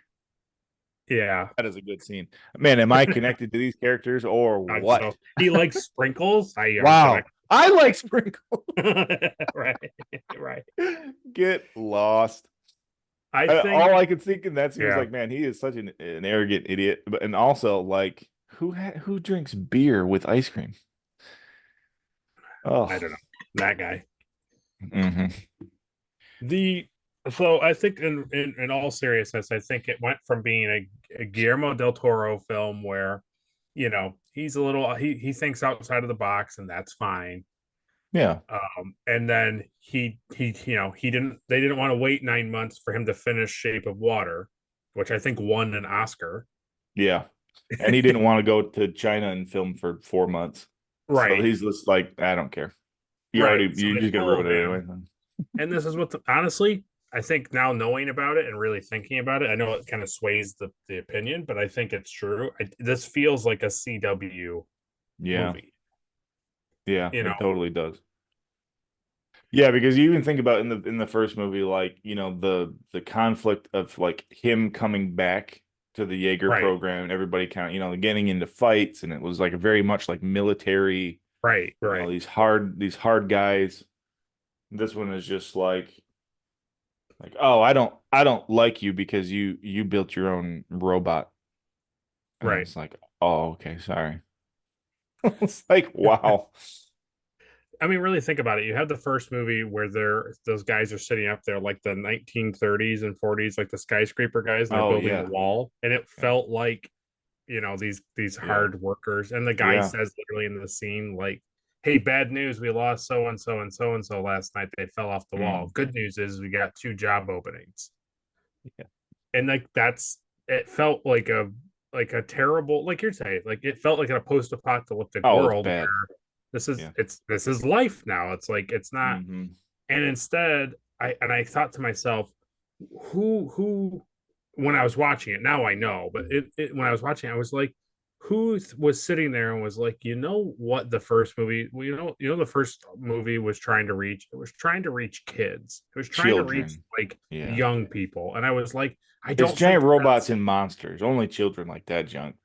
Yeah. that is a good scene. Man, am I connected to these characters or I'm what? so he likes sprinkles. I am Wow, connected. I like sprinkles. Right. Right. Get lost. I All think I could think in that scene was yeah. like, man, he is such an arrogant idiot. But and also like, who drinks beer with ice cream? Oh, I don't know. That guy. hmm The so I think in all seriousness, I think it went from being a Guillermo del Toro film where, he's a little he thinks outside of the box and that's fine. yeah, And then he didn't they didn't want to wait 9 months for him to finish Shape of Water, which I think won an Oscar. yeah. And he didn't want to go to China and film for 4 months, so Right. he's just like, I don't care. Right. So You they just gonna ruin told it him, anyway. and this is what honestly, I think now knowing about it and really thinking about it, I know it kind of sways the opinion, but I think it's true. This feels like a CW Yeah, movie. yeah, You know, it totally does. Yeah, because you even think about in the first movie, like the conflict of like him coming back to the Jaeger right, program and everybody kind of getting into fights, and it was like very much like military, right, right, these hard guys. This one is just like, oh, I don't like you because you built your own robot, and right. it's like, oh, okay, sorry. It's like, wow. I mean, really think about it. You have the first movie where those guys are sitting up there like the 1930s and 40s, like the skyscraper guys, and they're Oh building the yeah, wall, and it yeah, felt like these yeah, hard workers. And the guy yeah. says literally in the scene, like, "Hey, bad news, we lost so and so last night. They fell off the wall. Mm, Good news is we got two job openings." yeah. And like that's it felt like a terrible, like you're saying, like it felt like in a post-apocalyptic Oh, it's world bad. where Yeah. this is life now. It's like it's not. Hmm. And instead, I thought to myself, who when I was watching it, now I know, but when I was watching, I was like, who was sitting there and was like, you know what, the first movie, well, the first movie was trying to reach. It was trying to reach kids. It was trying to reach Children. like Yeah. young people, and I was like, I It's don't giant think robots that's and monsters. Only children like that junk.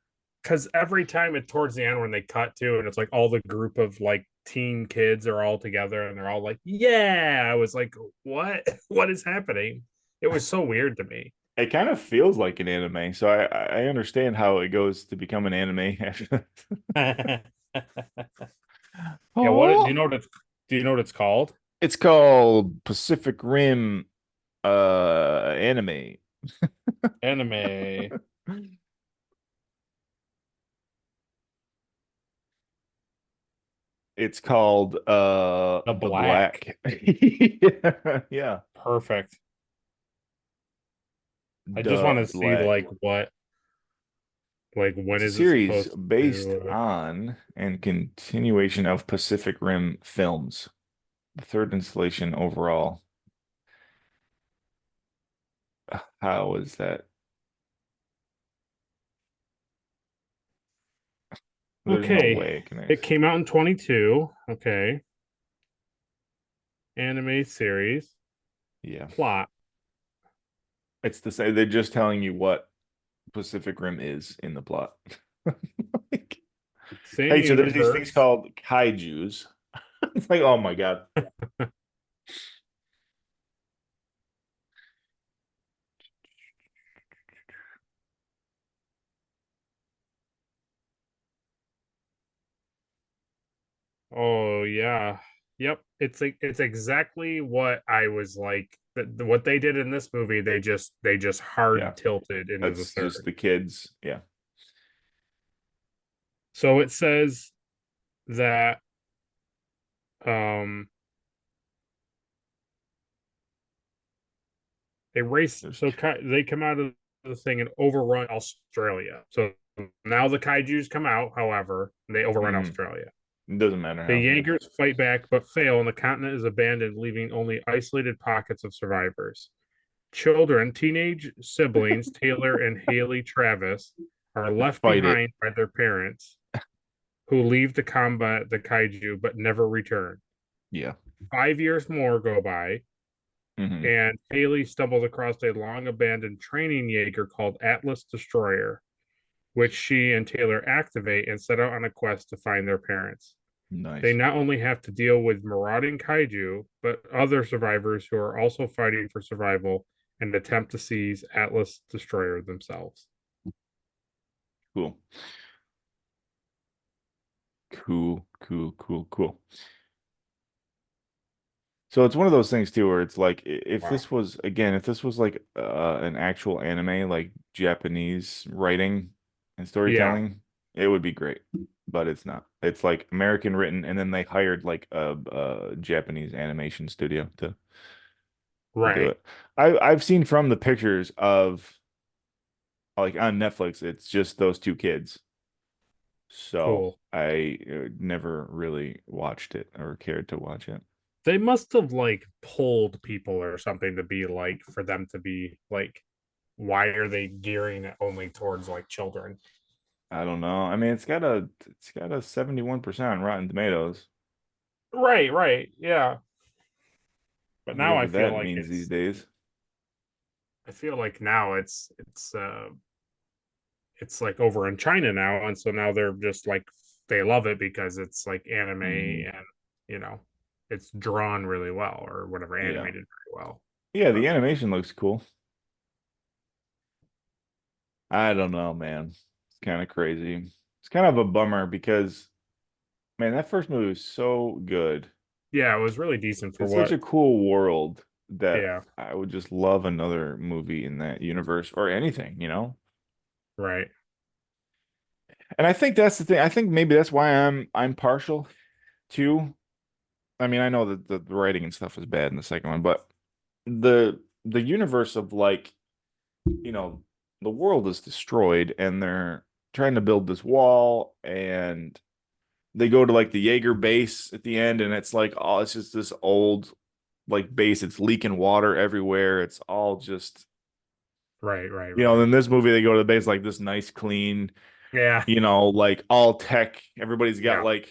because every time it towards the end when they cut to and it's like all the group of like teen kids are all together and they're all like, yeah, I was like, what is happening? It was so weird to me. It kind of feels like an anime, so I understand how it goes to become an anime after Yeah, what do you Oh, know what it's called? it's called Pacific Rim anime. Anime. It's called The The Black. Black. Yeah, yeah. Perfect. I just want The to see Black. like when It's a is it series supposed based to on and continuation of Pacific Rim films. The third installation overall. How is that? There's no Okay. way it can It actually. came out in 22. Okay. Anime series. Yeah. Plot. It's the same. They're just telling you what Pacific Rim is in the plot. Like, Same hey, so there's these things universe. called kaijus. It's like, oh my God. Oh yeah. Yep. It's like it's exactly what I was like. What they did in this movie, they just Yeah, hard tilted into the that's just third. the kids. Yeah. So it says that um they race There's, so they come out of the thing and overrun Australia. So now the kaijus come out, however, and they overrun mm, Australia. it doesn't matter The how. Yeah. Jaegers fight back but fail, and the continent is abandoned, leaving only isolated pockets of survivors. Children, teenage siblings, Taylor and Haley Travis, are left Fight it. behind by their parents, who leave to combat the kaiju but never return. Yeah. 5 years more go by, Hmm. and Haley stumbles across a long abandoned training Jaeger called Atlas Destroyer, which she and Taylor activate and set out on a quest to find their parents. They Nice. not only have to deal with marauding kaiju, but other survivors who are also fighting for survival and attempt to seize Atlas Destroyer themselves. Cool. Cool. Cool. Cool. Cool. So it's one of those things too, where it's like if Wow. this was again, if this was like an actual anime, like Japanese writing and Yeah, storytelling, it would be great. But it's not. It's like American written, and then they hired like a Japanese animation studio to do right. it. I've seen from the pictures of like on Netflix, it's just those two kids. So Cool. I never really watched it or cared to watch it. They must have like pulled people or something to be like for them to be like, why are they gearing it only towards like children? I don't know. I mean, it's got a 71% on Rotten Tomatoes, Right, right. Yeah. But now whatever that means these days. I feel like now it's like over in China now, and so now they're just like they love it because it's like anime Hmm. and you know it's drawn really well or whatever Yeah. animated very well. Yeah, the But animation looks cool. I don't know, man. It's kind of crazy. It's kind of a bummer because, man, that first movie was so good. yeah, it was really decent for It's such what. a cool world that Yeah, I would just love another movie in that universe or anything. right. And I think that's the thing. I think maybe that's why I'm partial to. I mean, I know that the writing and stuff was bad in the second one, but the universe of like, you know, the world is destroyed and they're trying to build this wall and they go to like the Jaeger base at the end and it's like, oh, it's just this old like base. It's leaking water everywhere. It's all just, Right, right, you know, right. in this movie they go to the base like this nice, clean, Yeah, you know, like all tech. Everybody's got yeah. like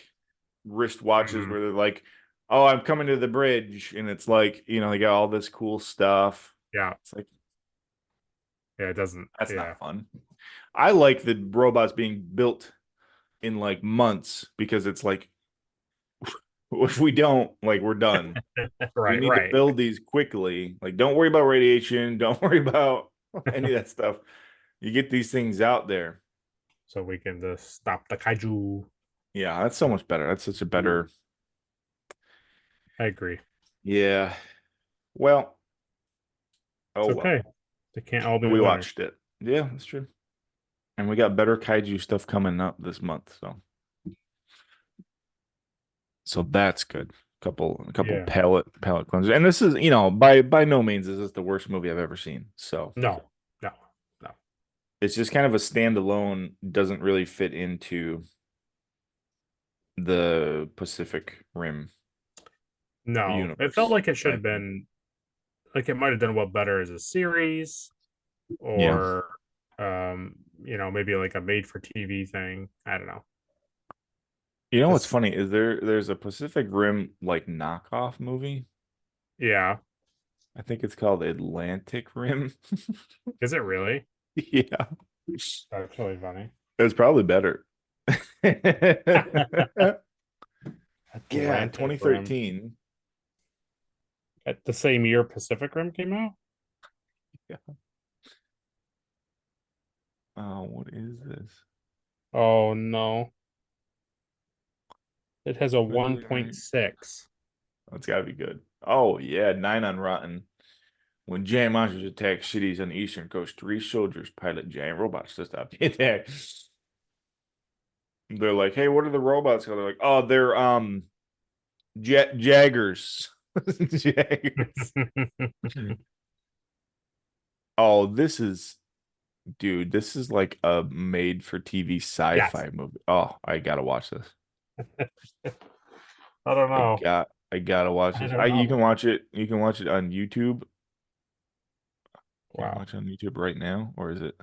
wrist watches Hmm. where they're like, "Oh, I'm coming to the bridge," and it's like, you know, they got all this cool stuff. Yeah, It's like yeah. It doesn't. that's Yeah. not fun. I like the robots being built in like months because it's like if we don't, like we're done. We Right, need to right. build these quickly. Like, don't worry about radiation. Don't worry about any of that stuff. You get these things out there. So we can just stop the kaiju. Yeah, that's so much better. That's such a better. I agree. Yeah. Well, oh It's well. okay. They can't all be We winners. watched it. Yeah, that's true. And we got better kaiju stuff coming up this month. So that's good. A couple Yeah. palette cleansers. And this is, you know, by no means is this the worst movie I've ever seen. So No, no, no, it's just kind of a standalone, doesn't really fit into the Pacific Rim no. It felt universe, like it should I have think. been like it might have done well better as a series Yeah. or maybe like a made for TV thing. I don't know. You know what's This funny is there's a Pacific Rim like knockoff movie. yeah. I think it's called Atlantic Rim. Is it really? Yeah. That's really funny. It's probably better. Yeah, Atlantic Rim. 2013. At the same year Pacific Rim came out? Yeah. Oh, what is this? Oh no. It has a Really right? 1.6. Oh, it's gotta be good. Oh yeah, 9 on Rotten. When giant monsters attack cities on the eastern coast, three soldiers pilot giant robots to stop the attack. They're like, "Hey, what are the robots called?" They're like, "Oh, they're jaggers." Jaggers. Oh, dude, this is like a made for TV Yes. sci-fi movie. Oh, I gotta watch this. I don't I know. got I gotta watch I this. don't I You know. can watch it. You can watch it on YouTube. Can you Wow. watch it on YouTube right now? Or is it?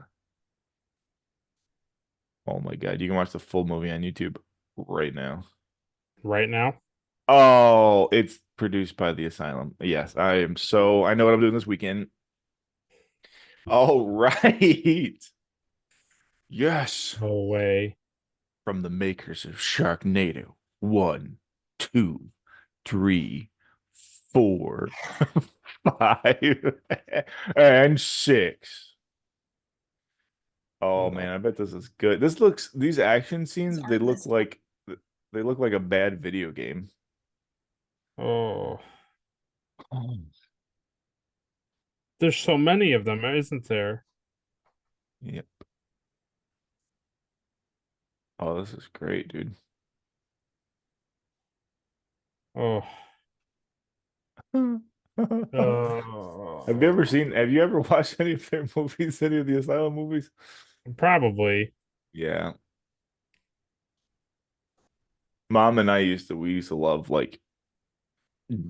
Oh my God. You can watch the full movie on YouTube right now. Right now? Oh, it's produced by the Asylum. Yes, I know what I'm doing this weekend. All right. Yes. No way. From the makers of Sharknado. One, two, three, four, five, and six. Oh man, Oh. I bet this is good. These action scenes, they look like a bad video game. Oh. Oh, There's so many of them, isn't there? yeah. Oh, this is great, dude. Oh. Have you ever watched any of their movies, any of the Asylum movies? Probably. Yeah. Mom and I we used to love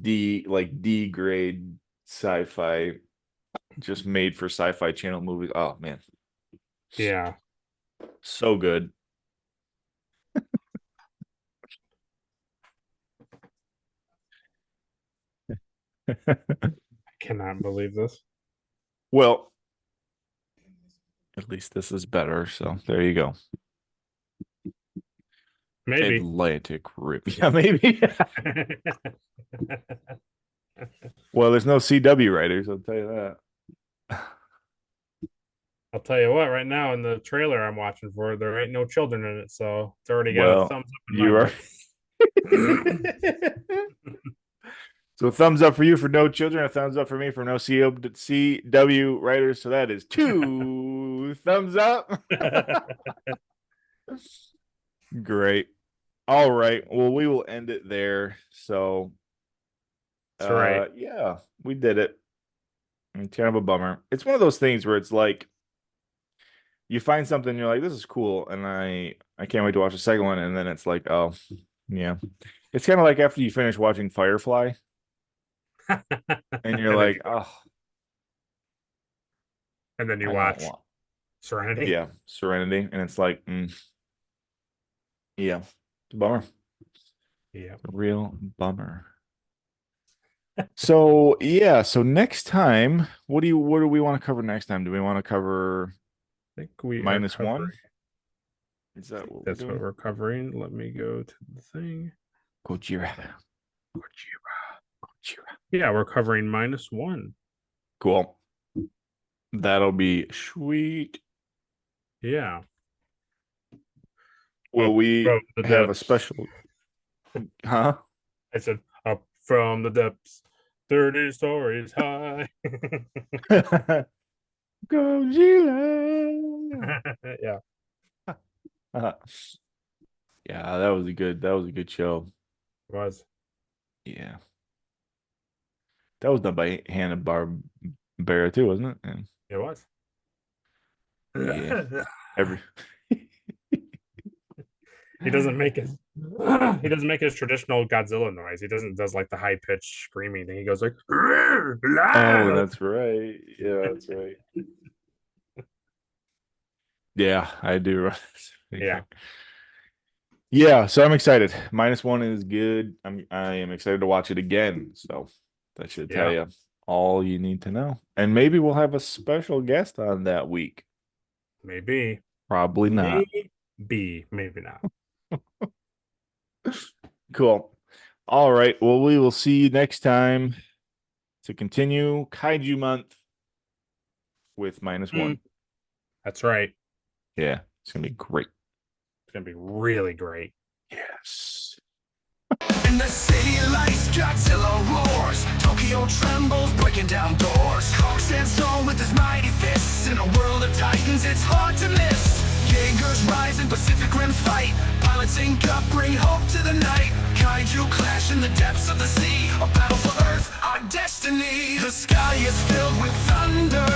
D grade sci-fi, just made for sci-fi channel movies. Oh man, Yeah. so good. I cannot believe this. Well, at least this is better. So there you go. Maybe. Atlantic Rim. Yeah, maybe. Well, there's no CW writers, I'll tell you that. I'll tell you what, right now in the trailer I'm watching for, there ain't no children in it, so it's already got a Well, thumbs up in my you are. book. So a thumbs up for you for no children, a thumbs up for me for no CW writers. So that is two thumbs up. Great. All right. Well, we will end it there. So That's right. yeah, we did it. It's kind of a bummer. It's one of those things where it's like you find something, you're like, this is cool, and I can't wait to watch the second one, and then it's like, oh, yeah. It's kind of like after you finish watching Firefly. and you're And then like, you oh, and then you I don't watch want. Serenity. Yeah, Serenity, and it's like, yeah, it's a bummer, Yeah. a real bummer. So yeah, so next time, what do we want to cover next time? Do we want to cover I think we are minus covering. one? Is that what we're That's what doing? we're covering. Let me go to the thing. Gojira. Gojira. Gojira. Yeah, we're covering -1. Cool. That'll be sweet. Yeah. Will Up we from the have a depths. special, huh? I said up from the depths, 30 stories high. Gojira. Yeah, Yeah, that was a good show. it was. Yeah. That was done by Hanna-Barbera too, wasn't it? And It was. yeah. Every He doesn't make his he doesn't make his traditional Godzilla noise. He does like the high pitched screaming thing. He goes like Oh, that's right. Yeah, that's right. Yeah, I do. yeah, Yeah, so I'm excited. Minus one is good. I am excited to watch it again. So that should tell yeah. you all you need to know. And maybe we'll have a special guest on that week. Maybe. Probably not. Maybe not. Cool. All right. Well, we will see you next time to continue Kaiju month with minus one. That's right. Yeah, it's gonna be great. It's gonna be really great. Yes. In the city lights, Godzilla roars. Tokyo trembles, breaking down doors. Kong stands tall with his mighty fists. In a world of titans, it's hard to miss. Jaegers rise in Pacific Rim fight. Pilots ink up, bring hope to the night. Kaiju clash in the depths of the sea. A battle for Earth, our destiny. The sky is filled with thunder.